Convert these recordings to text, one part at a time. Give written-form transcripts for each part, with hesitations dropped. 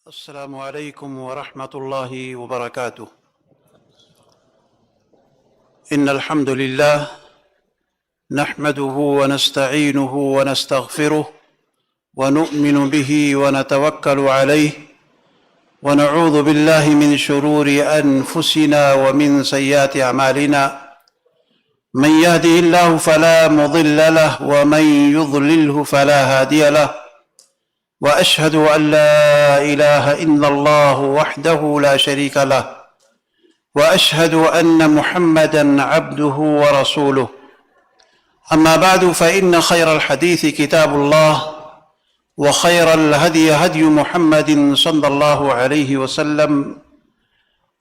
السلام عليكم ورحمة الله وبركاته. إن الحمد لله نحمده ونستعينه ونستغفره ونؤمن به ونتوكل عليه ونعوذ بالله من شرور أنفسنا ومن سيئات أعمالنا. من يهده الله فلا مضل له ومن يضلله فلا هادي له. وأشهد أن لا إله إلا الله وحده لا شريك له وأشهد أن محمدًا عبده ورسوله. أما بعد فإن خير الحديث كتاب الله وخير الهدي هدي محمد صلى الله عليه وسلم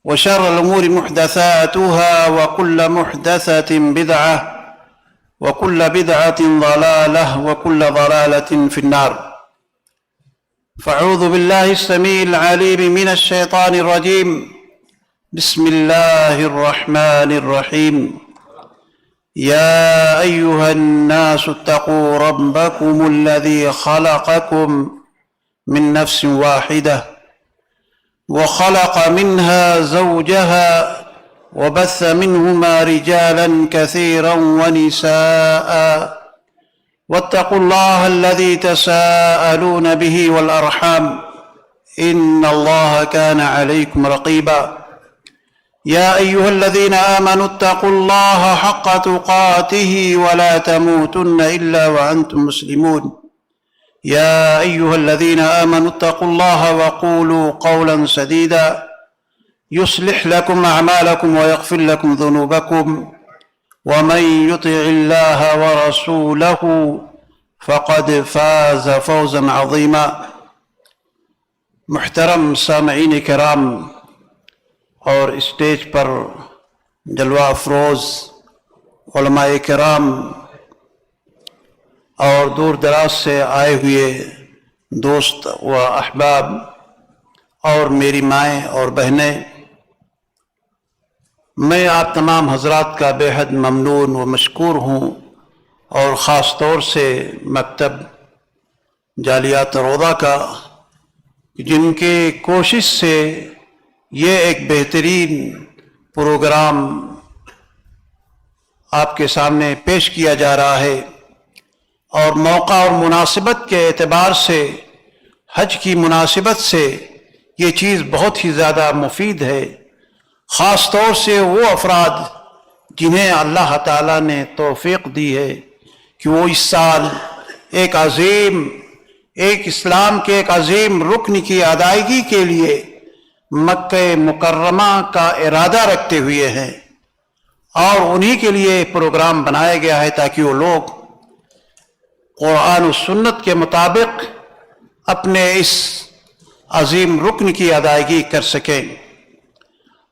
وشر الأمور محدثاتها وكل محدثة بدعة وكل بدعة ضلالة وكل ضلالة في النار. فأعوذ بالله السميع العليم من الشيطان الرجيم. بسم الله الرحمن الرحيم. يا أيها الناس اتقوا ربكم الذي خلقكم من نفس واحدة وخلق منها زوجها وبث منهما رجالا كثيرا ونساء واتقوا الله الذي تساءلون به والأرحام إن الله كان عليكم رقيبا. يا أيها الذين آمنوا اتقوا الله حق تقاته ولا تموتن إلا وأنتم مسلمون. يا أيها الذين آمنوا اتقوا الله وقولوا قولا سديدا يصلح لكم أعمالكم ويغفر لكم ذنوبكم ومن يطع الله ورسوله فقد فاز فوزا عظيما. محترم سامعین کرام اور اسٹیج پر جلوہ افروز علماء کرام اور دور دراز سے آئے ہوئے دوست و احباب اور میری مائیں اور بہنیں، میں آپ تمام حضرات کا بے حد ممنون و مشکور ہوں، اور خاص طور سے مکتب جالیات روضہ کا، جن کے کوشش سے یہ ایک بہترین پروگرام آپ کے سامنے پیش کیا جا رہا ہے، اور موقع اور مناسبت کے اعتبار سے، حج کی مناسبت سے یہ چیز بہت ہی زیادہ مفید ہے، خاص طور سے وہ افراد جنہیں اللہ تعالیٰ نے توفیق دی ہے کہ وہ اس سال ایک اسلام کے ایک عظیم رکن کی ادائیگی کے لیے مکہ مکرمہ کا ارادہ رکھتے ہوئے ہیں، اور انہی کے لیے پروگرام بنایا گیا ہے تاکہ وہ لوگ قرآن و سنت کے مطابق اپنے اس عظیم رکن کی ادائیگی کر سکیں۔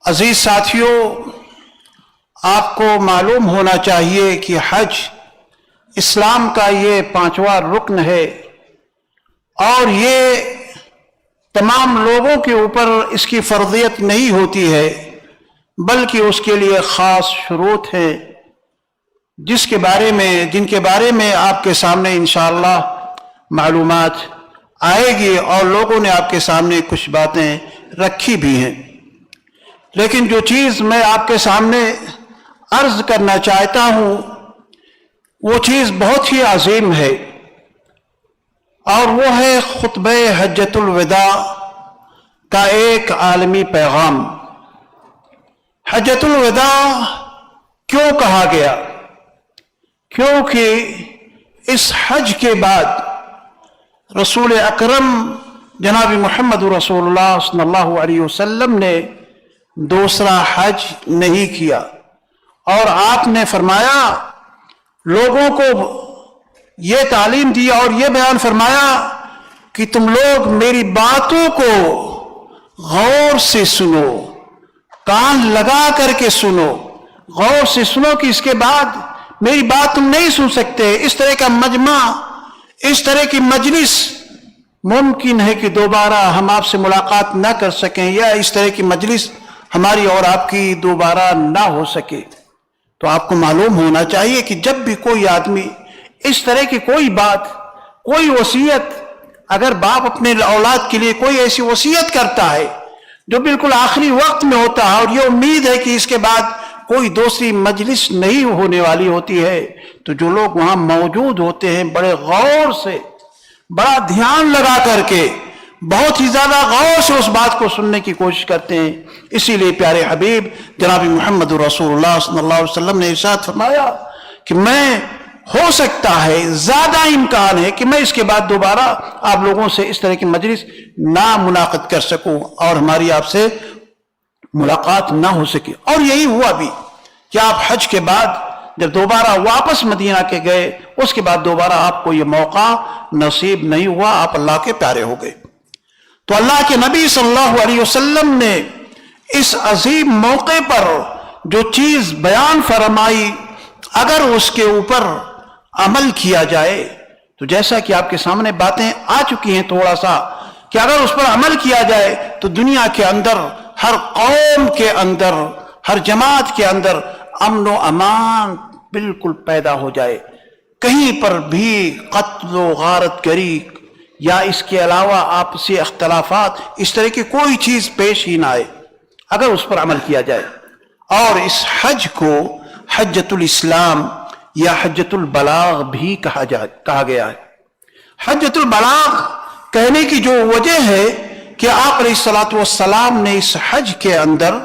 عزیز ساتھیوں، آپ کو معلوم ہونا چاہیے کہ حج اسلام کا یہ 5واں رکن ہے، اور یہ تمام لوگوں کے اوپر اس کی فرضیت نہیں ہوتی ہے، بلکہ اس کے لیے خاص شروط ہیں جن کے بارے میں آپ کے سامنے انشاءاللہ معلومات آئے گی، اور لوگوں نے آپ کے سامنے کچھ باتیں رکھی بھی ہیں۔ لیکن جو چیز میں آپ کے سامنے عرض کرنا چاہتا ہوں وہ چیز بہت ہی عظیم ہے، اور وہ ہے خطبہ حجۃ الوداع کا ایک عالمی پیغام۔ حجۃ الوداع کیوں کہا گیا؟ کیونکہ اس حج کے بعد رسول اکرم جناب محمد رسول اللہ صلی اللہ علیہ وسلم نے دوسرا حج نہیں کیا، اور آپ نے فرمایا، لوگوں کو یہ تعلیم دی اور یہ بیان فرمایا کہ تم لوگ میری باتوں کو غور سے سنو، کان لگا کر کے سنو، غور سے سنو، کہ اس کے بعد میری بات تم نہیں سن سکتے۔ اس طرح کا مجمع، اس طرح کی مجلس ممکن ہے کہ دوبارہ ہم آپ سے ملاقات نہ کر سکیں، یا اس طرح کی مجلس ہماری اور آپ کی دوبارہ نہ ہو سکے۔ تو آپ کو معلوم ہونا چاہیے کہ جب بھی کوئی آدمی اس طرح کی کوئی بات، کوئی وصیت اگر باپ اپنے اولاد کے لیے کوئی ایسی وصیت کرتا ہے جو بالکل آخری وقت میں ہوتا ہے اور یہ امید ہے کہ اس کے بعد کوئی دوسری مجلس نہیں ہونے والی ہوتی ہے، تو جو لوگ وہاں موجود ہوتے ہیں بڑے غور سے، بڑا دھیان لگا کر کے، بہت ہی زیادہ غور سے اس بات کو سننے کی کوشش کرتے ہیں۔ اسی لیے پیارے حبیب جناب محمد رسول اللہ صلی اللہ علیہ وسلم نے ارشاد فرمایا کہ میں ہو سکتا ہے، زیادہ امکان ہے کہ میں اس کے بعد دوبارہ آپ لوگوں سے اس طرح کی مجلس نہ منعقد کر سکوں اور ہماری آپ سے ملاقات نہ ہو سکے۔ اور یہی ہوا بھی کہ آپ حج کے بعد جب دوبارہ واپس مدینہ کے گئے، اس کے بعد دوبارہ آپ کو یہ موقع نصیب نہیں ہوا، آپ اللہ کے پیارے ہو گئے۔ تو اللہ کے نبی صلی اللہ علیہ وسلم نے اس عظیم موقع پر جو چیز بیان فرمائی، اگر اس کے اوپر عمل کیا جائے تو جیسا کہ آپ کے سامنے باتیں آ چکی ہیں تھوڑا سا، کہ اگر اس پر عمل کیا جائے تو دنیا کے اندر، ہر قوم کے اندر، ہر جماعت کے اندر امن و امان بالکل پیدا ہو جائے، کہیں پر بھی قتل و غارت گری یا اس کے علاوہ آپسی اختلافات اس طرح کی کوئی چیز پیش ہی نہ آئے اگر اس پر عمل کیا جائے۔ اور اس حج کو حجۃ الاسلام یا حجۃ البلاغ بھی کہا گیا ہے۔ حجۃ البلاغ کہنے کی جو وجہ ہے کہ آپ علیہ الصلوۃ والسلام نے اس حج کے اندر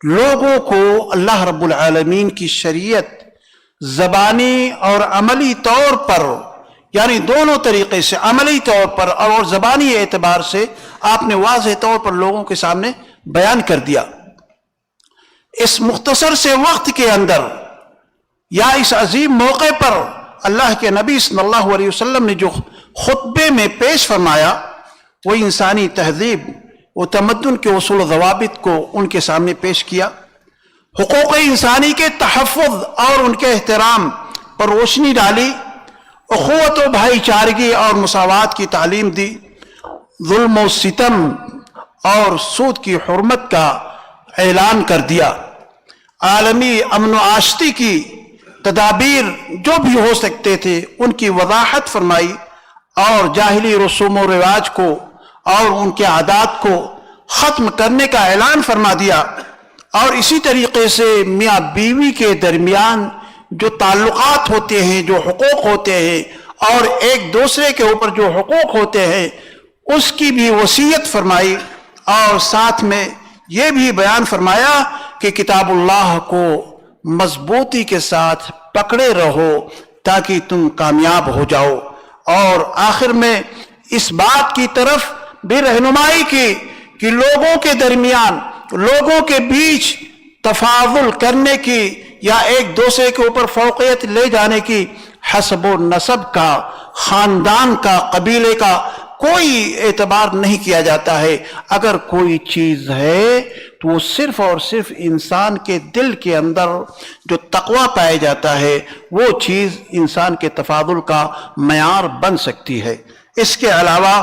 لوگوں کو اللہ رب العالمین کی شریعت زبانی اور عملی طور پر، یعنی دونوں طریقے سے، عملی طور پر اور زبانی اعتبار سے آپ نے واضح طور پر لوگوں کے سامنے بیان کر دیا۔ اس مختصر سے وقت کے اندر یا اس عظیم موقع پر اللہ کے نبی صلی اللہ علیہ وسلم نے جو خطبے میں پیش فرمایا، وہ انسانی تہذیب و تمدن کے اصول و ضوابط کو ان کے سامنے پیش کیا، حقوق انسانی کے تحفظ اور ان کے احترام پر روشنی ڈالی، اخوت و بھائی چارگی اور مساوات کی تعلیم دی، ظلم و ستم اور سود کی حرمت کا اعلان کر دیا، عالمی امن و آشتی کی تدابیر جو بھی ہو سکتے تھے ان کی وضاحت فرمائی، اور جاہلی رسوم و رواج کو اور ان کے عادات کو ختم کرنے کا اعلان فرما دیا، اور اسی طریقے سے میاں بیوی کے درمیان جو تعلقات ہوتے ہیں، جو حقوق ہوتے ہیں اور ایک دوسرے کے اوپر جو حقوق ہوتے ہیں اس کی بھی وصیت فرمائی، اور ساتھ میں یہ بھی بیان فرمایا کہ کتاب اللہ کو مضبوطی کے ساتھ پکڑے رہو تاکہ تم کامیاب ہو جاؤ، اور آخر میں اس بات کی طرف بھی رہنمائی کی کہ لوگوں کے درمیان، لوگوں کے بیچ تفاضل کرنے کی یا ایک دوسرے کے اوپر فوقیت لے جانے کی حسب و نسب کا، خاندان کا، قبیلے کا کوئی اعتبار نہیں کیا جاتا ہے۔ اگر کوئی چیز ہے تو وہ صرف اور صرف انسان کے دل کے اندر جو تقوی پایا جاتا ہے وہ چیز انسان کے تفاضل کا معیار بن سکتی ہے۔ اس کے علاوہ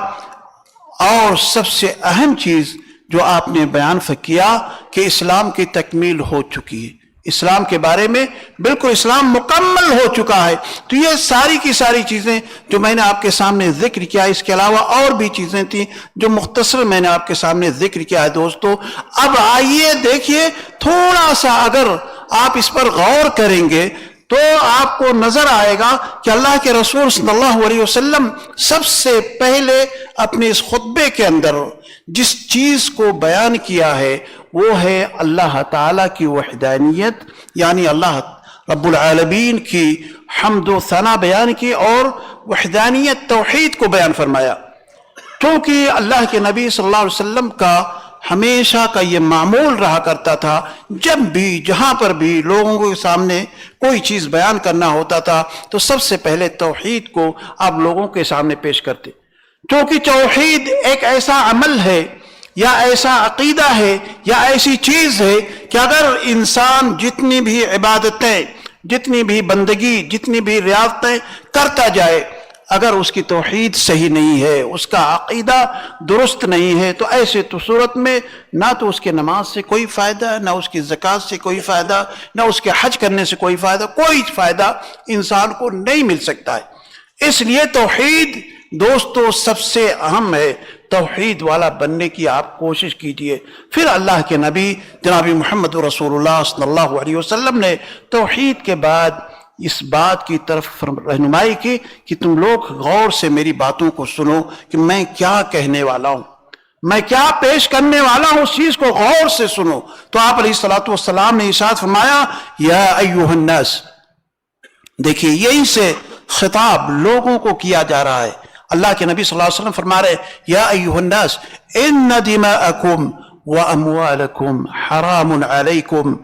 اور سب سے اہم چیز جو آپ نے بیان کیا کہ اسلام کی تکمیل ہو چکی ہے، اسلام کے بارے میں بالکل اسلام مکمل ہو چکا ہے۔ تو یہ ساری کی ساری چیزیں جو میں نے آپ کے سامنے ذکر کیا، اس کے علاوہ اور بھی چیزیں تھیں جو مختصر میں نے آپ کے سامنے ذکر کیا ہے۔ دوستو اب آئیے دیکھیے، تھوڑا سا اگر آپ اس پر غور کریں گے تو آپ کو نظر آئے گا کہ اللہ کے رسول صلی اللہ علیہ وسلم سب سے پہلے اپنے اس خطبے کے اندر جس چیز کو بیان کیا ہے وہ ہے اللہ تعالیٰ کی وحدانیت، یعنی اللہ رب العالمین کی حمد و ثنا بیان کی اور وحدانیت توحید کو بیان فرمایا، کیونکہ اللہ کے نبی صلی اللہ علیہ وسلم کا ہمیشہ کا یہ معمول رہا کرتا تھا، جب بھی جہاں پر بھی لوگوں کے سامنے کوئی چیز بیان کرنا ہوتا تھا تو سب سے پہلے توحید کو آپ لوگوں کے سامنے پیش کرتے، کیونکہ توحید ایک ایسا عمل ہے یا ایسا عقیدہ ہے یا ایسی چیز ہے کہ اگر انسان جتنی بھی عبادتیں، جتنی بھی بندگی، جتنی بھی ریاضتیں کرتا جائے، اگر اس کی توحید صحیح نہیں ہے، اس کا عقیدہ درست نہیں ہے، تو ایسے تو صورت میں نہ تو اس کے نماز سے کوئی فائدہ، نہ اس کی زکوٰۃ سے کوئی فائدہ، نہ اس کے حج کرنے سے کوئی فائدہ، کوئی فائدہ انسان کو نہیں مل سکتا ہے۔ اس لیے توحید دوستو سب سے اہم ہے توحید والا بننے کی آپ کوشش کیجئے. پھر اللہ کے نبی جناب محمد رسول اللہ صلی اللہ علیہ وسلم نے توحید کے بعد اس بات کی طرف رہنمائی کی کہ تم لوگ غور سے میری باتوں کو سنو کہ میں کیا کہنے والا ہوں، میں کیا پیش کرنے والا ہوں، اس چیز کو غور سے سنو. تو آپ علیہ الصلوۃ والسلام نے ارشاد فرمایا یا ایھا الناس. دیکھیے یہیں سے خطاب لوگوں کو کیا جا رہا ہے. اللہ کے نبی صلی اللہ علیہ وسلم فرما رہے یا ایھا الناس ان دماءکم واموالکم حرام علیکم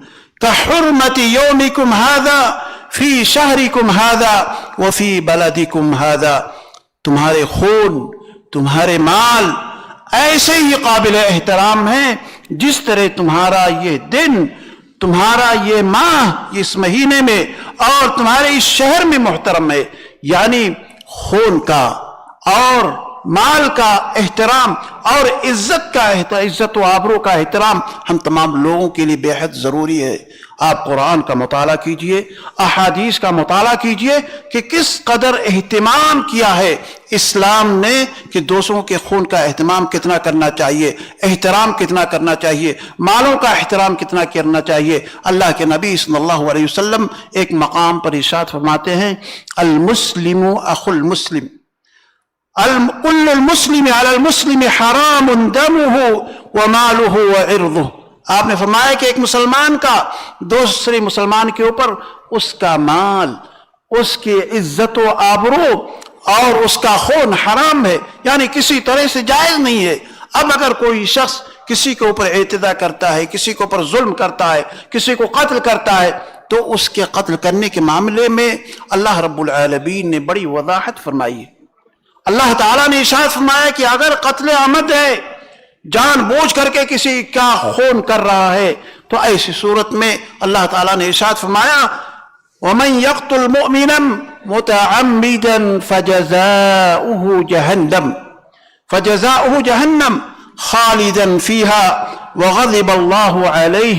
کحرمت یومکم ھذا فی شہرکم ھذا وفی بلدکم ھذا. تمہارے خون، تمہارے مال ایسے ہی قابل احترام ہیں جس طرح تمہارا یہ دن، تمہارا یہ ماہ اس مہینے میں اور تمہارے اس شہر میں محترم ہے. یعنی خون کا اور مال کا احترام اور عزت و آبرو کا احترام ہم تمام لوگوں کے لیے بے حد ضروری ہے. آپ قرآن کا مطالعہ کیجئے، احادیث کا مطالعہ کیجئے کہ کس قدر اہتمام کیا ہے اسلام نے کہ دوسروں کے خون کا اہتمام کتنا کرنا چاہیے، احترام کتنا کرنا چاہیے، مالوں کا احترام کتنا کرنا چاہیے. اللہ کے نبی صلی اللہ علیہ وسلم ایک مقام پر ارشاد فرماتے ہیں المسلم اخو المسلم، کل المسلم علی المسلم حرام دمہ ومالہ وعرضہ. آپ نے فرمایا کہ ایک مسلمان کا دوسرے مسلمان کے اوپر اس کا مال، اس کی عزت و آبرو اور اس کا خون حرام ہے، یعنی کسی طرح سے جائز نہیں ہے. اب اگر کوئی شخص کسی کے اوپر اعتداء کرتا ہے، کسی کے اوپر ظلم کرتا ہے، کسی کو قتل کرتا ہے، تو اس کے قتل کرنے کے معاملے میں اللہ رب العالمین نے بڑی وضاحت فرمائی ہے. اللہ تعالیٰ نے ارشاد فرمایا کہ اگر قتل عمد ہے، جان بوجھ کر کے کسی کا خون کر رہا ہے، تو ایسی صورت میں اللہ تعالیٰ نے ارشاد فرمایا وَمَنْ يَقْتُلْ مُؤْمِنًا مُتَعَمِّدًا فَجَزَاؤُهُ جَهَنَّمْ خَالِدًا فِيهَا وَغَضِبَ اللَّهُ عَلَيْهِ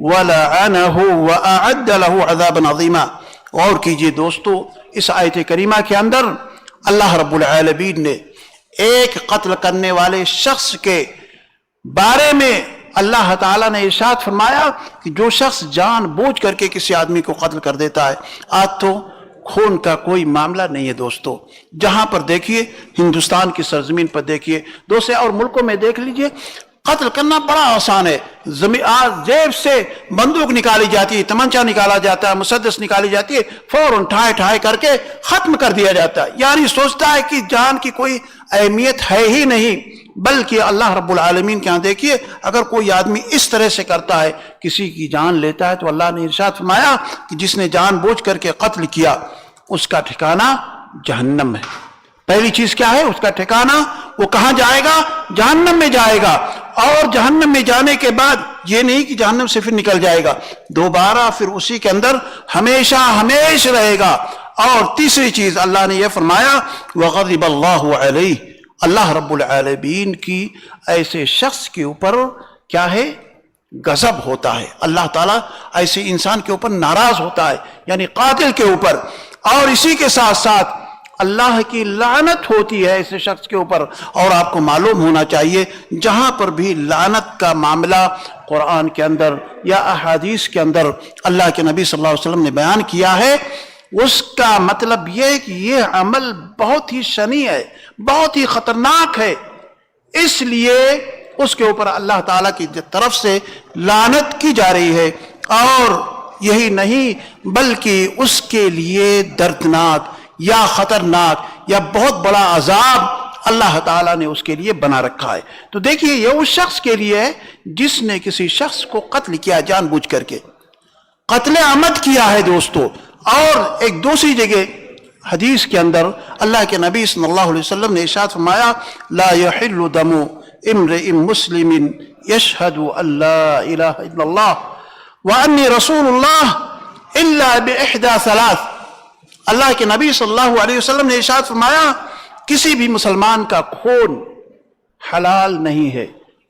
وَلَعَنَهُ وَأَعَدَّ لَهُ عَذَابًا عَظِيمًا. اور کیجئے دوستو، اس آیت کریمہ کے اندر اللہ رب العالمین نے ایک قتل کرنے والے شخص کے بارے میں اللہ تعالیٰ نے ارشاد فرمایا کہ جو شخص جان بوجھ کر کے کسی آدمی کو قتل کر دیتا ہے، آج تو خون کا کوئی معاملہ نہیں ہے دوستو. جہاں پر دیکھیے، ہندوستان کی سرزمین پر دیکھیے، دوسرے اور ملکوں میں دیکھ لیجئے، قتل کرنا بڑا آسان ہے. جیب سے بندوق نکالی جاتی ہے، تمنچا نکالا جاتا ہے، مسدس نکالی جاتی ہے، فوراً ٹھائے کر کے ختم کر دیا جاتا ہے. یعنی سوچتا ہے کہ جان کی کوئی اہمیت ہے ہی نہیں. بلکہ اللہ رب العالمین کے ہاں دیکھیے، اگر کوئی آدمی اس طرح سے کرتا ہے، کسی کی جان لیتا ہے، تو اللہ نے ارشاد فرمایا کہ جس نے جان بوجھ کر کے قتل کیا اس کا ٹھکانہ جہنم ہے. پہلی چیز کیا ہے؟ اس کا ٹھکانہ وہ کہاں جائے گا؟ جہنم میں جائے گا. اور جہنم میں جانے کے بعد یہ نہیں کہ جہنم سے پھر نکل جائے گا، دوبارہ پھر اسی کے اندر ہمیشہ رہے گا. اور تیسری چیز اللہ نے یہ فرمایا وَغَضِبَ اللَّهُ عَلَيْهِ. اللہ رب العالمین کی ایسے شخص کے اوپر کیا ہے؟ غضب ہوتا ہے. اللہ تعالیٰ ایسے انسان کے اوپر ناراض ہوتا ہے، یعنی قاتل کے اوپر. اور اسی کے ساتھ ساتھ اللہ کی لعنت ہوتی ہے ایسے شخص کے اوپر. اور آپ کو معلوم ہونا چاہیے جہاں پر بھی لعنت کا معاملہ قرآن کے اندر یا احادیث کے اندر اللہ کے نبی صلی اللہ علیہ وسلم نے بیان کیا ہے، اس کا مطلب یہ ہے کہ یہ عمل بہت ہی شنیع ہے، بہت ہی خطرناک ہے. اس لیے اس کے اوپر اللہ تعالیٰ کی طرف سے لعنت کی جا رہی ہے. اور یہی نہیں بلکہ اس کے لیے دردناک یا خطرناک یا بہت بڑا عذاب اللہ تعالیٰ نے اس کے لیے بنا رکھا ہے. تو دیکھیے یہ اس شخص کے لیے ہے جس نے کسی شخص کو قتل کیا جان بوجھ کر کے، قتل عمد کیا ہے دوستو. اور ایک دوسری جگہ حدیث کے اندر اللہ کے نبی صلی اللہ علیہ وسلم نے ارشاد فرمایا لا يحل دم امرئ مسلم يشهد ان لا الہ الا اللہ وانی رسول اللہ الا باحدى ثلاث. اللہ کے نبی صلی اللہ علیہ وسلم نے ارشاد فرمایا کسی بھی مسلمان کا خون حلال نہیں ہے،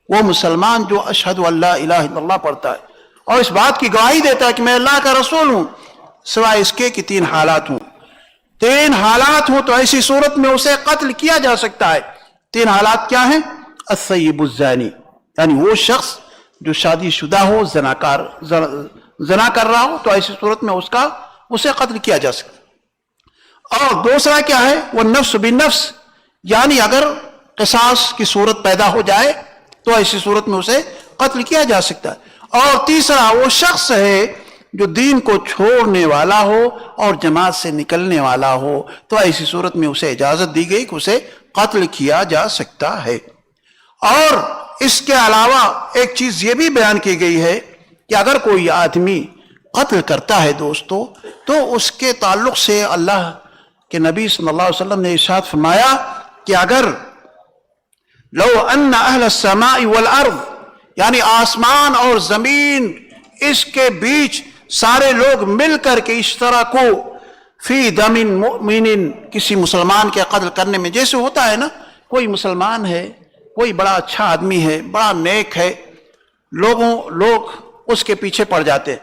وہ مسلمان جو اشہد ان لا الہ الا اللہ پڑھتا ہے اور اس بات کی گواہی دیتا ہے کہ میں اللہ کا رسول ہوں، سوائے اس کے کہ تین حالات ہوں. 3 حالات ہوں تو ایسی صورت میں اسے قتل کیا جا سکتا ہے. 3 حالات کیا ہیں؟ الثیب الزانی، یعنی وہ شخص جو شادی شدہ ہو، زنا کر رہا ہو، تو ایسی صورت میں اسے قتل کیا جا سکتا ہے. اور دوسرا کیا ہے؟ وہ نفس بالنفس، یعنی اگر قصاص کی صورت پیدا ہو جائے تو ایسی صورت میں اسے قتل کیا جا سکتا ہے. اور تیسرا وہ شخص ہے جو دین کو چھوڑنے والا ہو اور جماعت سے نکلنے والا ہو، تو ایسی صورت میں اسے اجازت دی گئی کہ اسے قتل کیا جا سکتا ہے. اور اس کے علاوہ ایک چیز یہ بھی بیان کی گئی ہے کہ اگر کوئی آدمی قتل کرتا ہے دوستو، تو اس کے تعلق سے اللہ کے نبی صلی اللہ علیہ وسلم نے ارشاد فرمایا کہ اگر لو ان اہل السماء والارض، یعنی آسمان اور زمین اس کے بیچ سارے لوگ مل کر کے اشتراکو فی دم مؤمن، کسی مسلمان کے قتل کرنے میں، جیسے ہوتا ہے نا، کوئی مسلمان ہے، کوئی بڑا اچھا آدمی ہے، بڑا نیک ہے، لوگ اس کے پیچھے پڑ جاتے ہیں،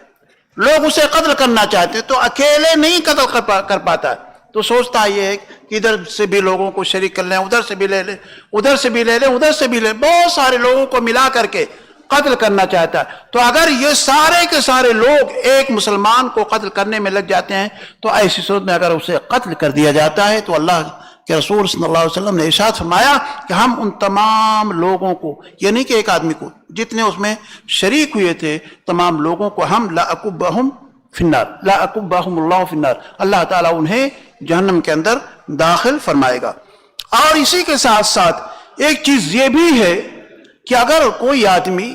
لوگ اسے قتل کرنا چاہتے ہیں، تو اکیلے نہیں قتل کر پاتا ہے، تو سوچتا یہ ہے کہ ادھر سے بھی لوگوں کو شریک کر لیں، ادھر سے بھی لے لیں، ادھر سے بھی لے لیں، ادھر سے بھی لے لیں، بہت سارے لوگوں کو ملا کر کے قتل کرنا چاہتا ہے. تو اگر یہ سارے کے سارے لوگ ایک مسلمان کو قتل کرنے میں لگ جاتے ہیں، تو ایسی صورت میں اگر اسے قتل کر دیا جاتا ہے تو اللہ کہ رسول صلی اللہ علیہ وسلم نے ارشاد فرمایا کہ ہم ان تمام لوگوں کو، یہ نہیں کہ ایک آدمی کو، جتنے اس میں شریک ہوئے تھے تمام لوگوں کو ہم لا اکبہم فی النار، لا اکبہم اللہ فی النار، اللہ تعالیٰ انہیں جہنم کے اندر داخل فرمائے گا. اور اسی کے ساتھ ساتھ ایک چیز یہ بھی ہے کہ اگر کوئی آدمی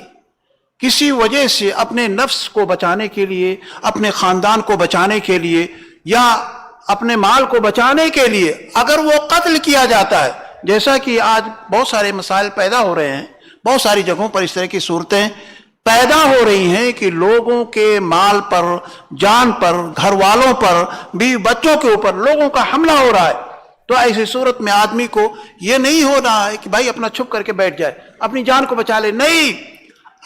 کسی وجہ سے اپنے نفس کو بچانے کے لیے، اپنے خاندان کو بچانے کے لیے، یا اپنے مال کو بچانے کے لیے اگر وہ قتل کیا جاتا ہے، جیسا کہ آج بہت سارے مسائل پیدا ہو رہے ہیں، بہت ساری جگہوں پر اس طرح کی صورتیں پیدا ہو رہی ہیں کہ لوگوں کے مال پر، جان پر، گھر والوں پر، بیوی بچوں کے اوپر لوگوں کا حملہ ہو رہا ہے، تو ایسی صورت میں آدمی کو یہ نہیں ہو رہا ہے کہ بھائی اپنا چھپ کر کے بیٹھ جائے، اپنی جان کو بچا لے. نہیں،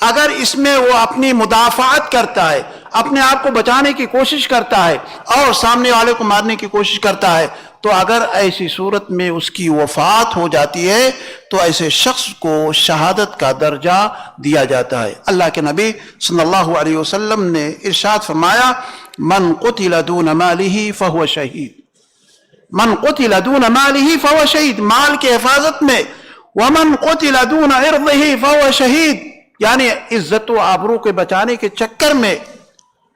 اگر اس میں وہ اپنی مدافعت کرتا ہے، اپنے آپ کو بچانے کی کوشش کرتا ہے اور سامنے والے کو مارنے کی کوشش کرتا ہے، تو اگر ایسی صورت میں اس کی وفات ہو جاتی ہے تو ایسے شخص کو شہادت کا درجہ دیا جاتا ہے. اللہ کے نبی صلی اللہ علیہ وسلم نے ارشاد فرمایا من قتل دون مالہ فہو شہید، من قتل دون مالہ فہو شہید، مال کی حفاظت میں، ومن قتل دون عرضہ فہو شہید، یعنی عزت و آبرو کے بچانے کے چکر میں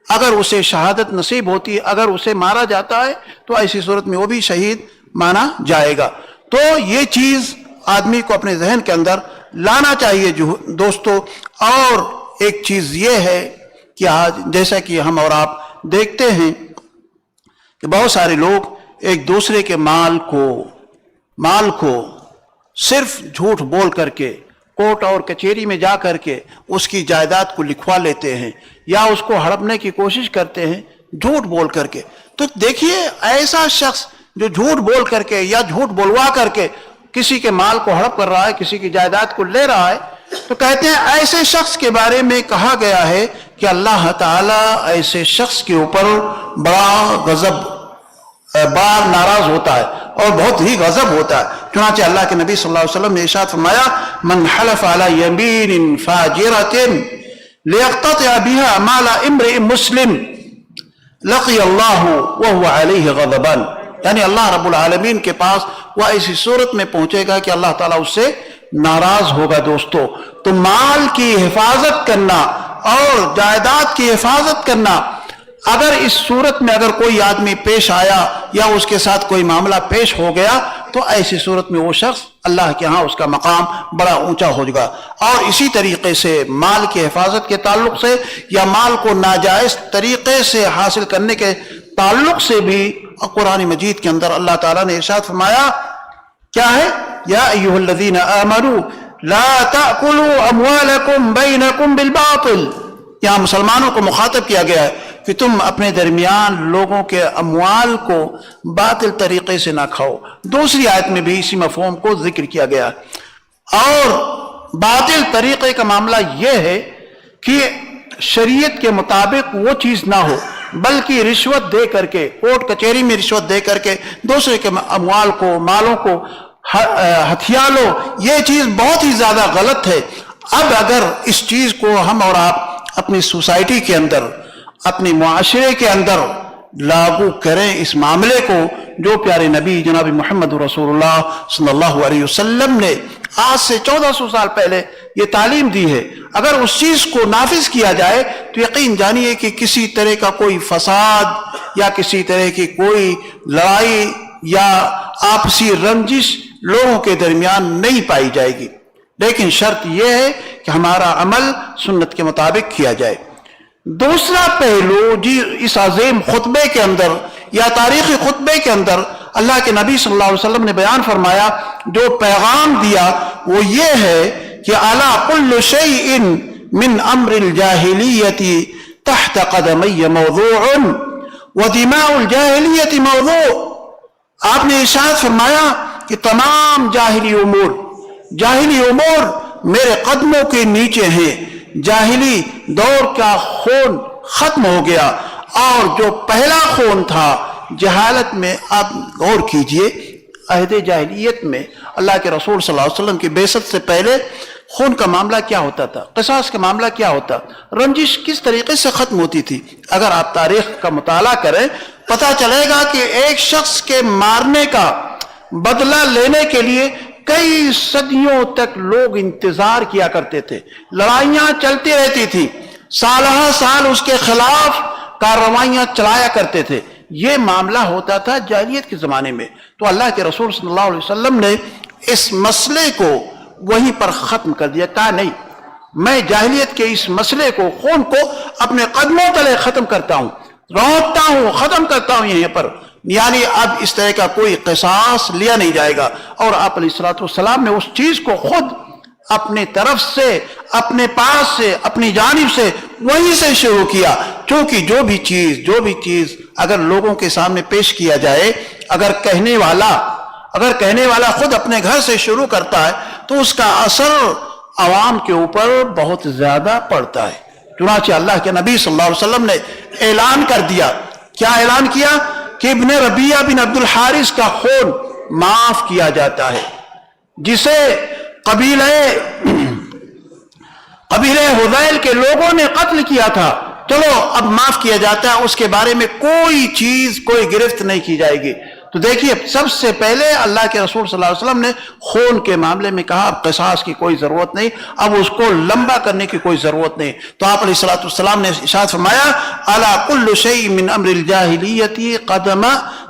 اگر اسے شہادت نصیب ہوتی ہے، اگر اسے مارا جاتا ہے تو ایسی صورت میں وہ بھی شہید مانا جائے گا. تو یہ چیز آدمی کو اپنے ذہن کے اندر لانا چاہیے دوستو. اور ایک چیز یہ ہے کہ آج جیسا کہ ہم اور آپ دیکھتے ہیں کہ بہت سارے لوگ ایک دوسرے کے مال کو صرف جھوٹ بول کر کے، کورٹ اور کچہری میں جا کر کے اس کی جائیداد کو لکھوا لیتے ہیں یا اس کو ہڑپنے کی کوشش کرتے ہیں جھوٹ بول کر کے. تو دیکھیے ایسا شخص جو جھوٹ بول کر کے یا جھوٹ بولوا کر کے کسی کے مال کو ہڑپ کر رہا ہے، کسی کی جائیداد کو لے رہا ہے، تو کہتے ہیں ایسے شخص کے بارے میں کہا گیا ہے کہ اللہ تعالیٰ ایسے شخص کے اوپر بڑا ناراض ہوتا ہے اور بہت ہی غضب ہوتا ہے. چنانچہ اللہ کے نبی صلی اللہ علیہ وسلم نے ارشاد فرمایا من حلف علی یمین فاجرۃ لیقتطع بها مال امرئ مسلم لقی اللہ وهو علیہ غضبان، یعنی اللہ رب العالمین کے پاس وہ ایسی صورت میں پہنچے گا کہ اللہ تعالیٰ اس سے ناراض ہوگا. دوستو، تو مال کی حفاظت کرنا اور جائیداد کی حفاظت کرنا، اگر اس صورت میں اگر کوئی آدمی پیش آیا یا اس کے ساتھ کوئی معاملہ پیش ہو گیا تو ایسی صورت میں وہ شخص اللہ کے ہاں اس کا مقام بڑا اونچا ہو جائے گا. اور اسی طریقے سے مال کی حفاظت کے تعلق سے یا مال کو ناجائز طریقے سے حاصل کرنے کے تعلق سے بھی قرآن مجید کے اندر اللہ تعالیٰ نے ارشاد فرمایا کیا ہے؟ یا ایھا الذین آمنوا لا تأکلوا اموالکم بینکم بالباطل. یہاں مسلمانوں کو مخاطب کیا گیا ہے کہ تم اپنے درمیان لوگوں کے اموال کو باطل طریقے سے نہ کھاؤ. دوسری آیت میں بھی اسی مفہوم کو ذکر کیا گیا. اور باطل طریقے کا معاملہ یہ ہے کہ شریعت کے مطابق وہ چیز نہ ہو بلکہ رشوت دے کر کے، کورٹ کچہری میں رشوت دے کر کے دوسرے کے اموال کو، مالوں کو ہتھیا لو، یہ چیز بہت ہی زیادہ غلط ہے۔ اب اگر اس چیز کو ہم اور آپ اپنی سوسائٹی کے اندر، اپنے معاشرے کے اندر لاگو کریں اس معاملے کو، جو پیارے نبی جناب محمد رسول اللہ صلی اللہ علیہ وسلم نے آج سے 1400 سال پہلے یہ تعلیم دی ہے، اگر اس چیز کو نافذ کیا جائے تو یقین جانیے کہ کسی طرح کا کوئی فساد یا کسی طرح کی کوئی لڑائی یا آپسی رنجش لوگوں کے درمیان نہیں پائی جائے گی، لیکن شرط یہ ہے کہ ہمارا عمل سنت کے مطابق کیا جائے۔ دوسرا پہلو جی اس عظیم خطبے کے اندر یا تاریخی خطبے کے اندر اللہ کے نبی صلی اللہ علیہ وسلم نے بیان فرمایا، جو پیغام دیا وہ یہ ہے کہ الا کل شیء من امر الجاہلیت تحت قدمی موضوع ودماء الجاہلیت موضوع۔ آپ نے ارشاد فرمایا کہ تمام جاہلی امور میرے قدموں کے نیچے ہیں، جاہلی دور کا خون ختم ہو گیا، اور جو پہلا خون تھا جہالت میں، آپ غور کیجئے عہد جاہلیت میں اللہ کے رسول صلی اللہ علیہ وسلم کی بعثت سے پہلے خون کا معاملہ کیا ہوتا تھا، قصاص کا معاملہ کیا ہوتا، رنجش کس طریقے سے ختم ہوتی تھی۔ اگر آپ تاریخ کا مطالعہ کریں پتہ چلے گا کہ ایک شخص کے مارنے کا بدلہ لینے کے لیے کئی صدیوں تک لوگ انتظار کیا کرتے تھے، لڑائیاں چلتی رہتی تھی، سالہ سال اس کے خلاف کارروائیاں چلایا کرتے تھے۔ یہ معاملہ ہوتا تھا جاہلیت کے زمانے میں، تو اللہ کے رسول صلی اللہ علیہ وسلم نے اس مسئلے کو وہیں پر ختم کر دیا، کہا نہیں، میں جاہلیت کے اس مسئلے کو، خون کو اپنے قدموں تلے ختم کرتا ہوں، روکتا ہوں، ختم کرتا ہوں یہیں پر، یعنی اب اس طرح کا کوئی قصاص لیا نہیں جائے گا۔ اور آپ علیہ الصلوۃ والسلام نے اس چیز کو خود اپنے طرف سے، اپنے پاس سے، اپنی جانب سے وہیں سے شروع کیا، چونکہ جو بھی چیز اگر لوگوں کے سامنے پیش کیا جائے، اگر کہنے والا خود اپنے گھر سے شروع کرتا ہے تو اس کا اثر عوام کے اوپر بہت زیادہ پڑتا ہے۔ چنانچہ اللہ کے نبی صلی اللہ علیہ وسلم نے اعلان کر دیا، کیا اعلان کیا؟ کہ ابن ربیعہ بن عبد الحارث کا خون معاف کیا جاتا ہے، جسے قبیلہ حذیل کے لوگوں نے قتل کیا تھا، چلو اب معاف کیا جاتا ہے، اس کے بارے میں کوئی گرفت نہیں کی جائے گی۔ تو دیکھیے سب سے پہلے اللہ کے رسول صلی اللہ علیہ وسلم نے خون کے معاملے میں کہا اب قصاص کی کوئی ضرورت نہیں، اب اس کو لمبا کرنے کی کوئی ضرورت نہیں۔ تو آپ علیہ الصلوۃ والسلام نے ارشاد فرمایا الا کل شیء من امر الجاہلیت قدم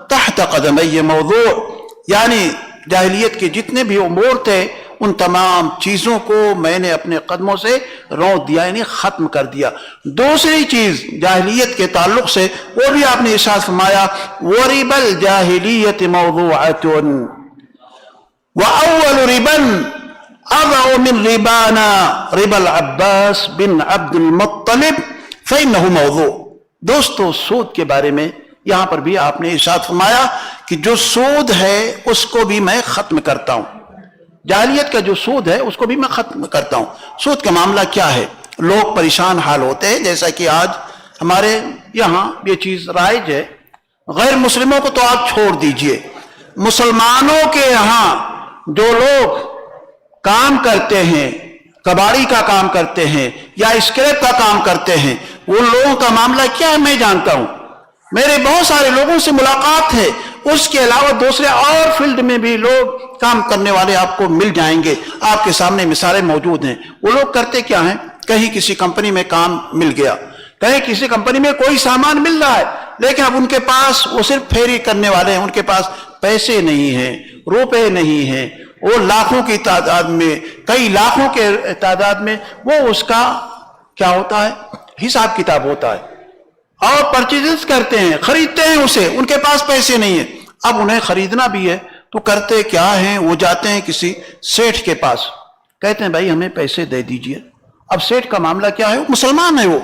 تحت قدمی موضوع، یعنی جاہلیت کے جتنے بھی امور تھے ان تمام چیزوں کو میں نے اپنے قدموں سے روک دیا، یعنی ختم کر دیا۔ دوسری چیز جاہلیت کے تعلق سے وہ بھی آپ نے ارشاد فرمایا وَرِبَ الْجَاهِلِيَّةِ مَوْضُوعَةٌ وَأَوَّلُ رِبًا أَضَعُ مِنْ رِبَانَا رِبَ الْعَبَّاسِ بن عبد المطلب فَإِنَّهُ موضوع۔ دوستو سود کے بارے میں یہاں پر بھی آپ نے ارشاد فرمایا کہ جو سود ہے اس کو بھی میں ختم کرتا ہوں، جاہلیت کا جو سود ہے اس کو بھی میں ختم کرتا ہوں۔ سود کا معاملہ کیا ہے؟ لوگ پریشان حال ہوتے ہیں، جیسا کہ آج ہمارے یہاں یہ چیز رائج ہے، غیر مسلموں کو تو آپ چھوڑ دیجئے، مسلمانوں کے یہاں جو لوگ کام کرتے ہیں، کباڑی کا کام کرتے ہیں یا اسکریپ کا کام کرتے ہیں، وہ لوگوں کا معاملہ کیا ہے میں جانتا ہوں، میرے بہت سارے لوگوں سے ملاقات ہے، اس کے علاوہ دوسرے اور فیلڈ میں بھی لوگ کام کرنے والے آپ کو مل جائیں گے، آپ کے سامنے مثالیں موجود ہیں۔ وہ لوگ کرتے کیا ہیں؟ کہیں کسی کمپنی میں کام مل گیا، کہیں کسی کمپنی میں کوئی سامان مل رہا ہے، لیکن اب ان کے پاس وہ صرف پھیری کرنے والے ہیں، ان کے پاس پیسے نہیں ہیں، روپے نہیں ہیں، وہ لاکھوں کی تعداد میں، کئی لاکھوں کے تعداد میں وہ اس کا کیا ہوتا ہے؟ حساب کتاب ہوتا ہے، اور پرچیز کرتے ہیں، خریدتے ہیں اسے، ان کے پاس پیسے نہیں ہیں۔ اب انہیں خریدنا بھی ہے تو کرتے کیا ہیں؟ وہ جاتے ہیں کسی سیٹھ کے پاس، کہتے ہیں بھائی ہمیں پیسے دے دیجئے۔ اب سیٹھ کا معاملہ کیا ہے؟ مسلمان ہے، وہ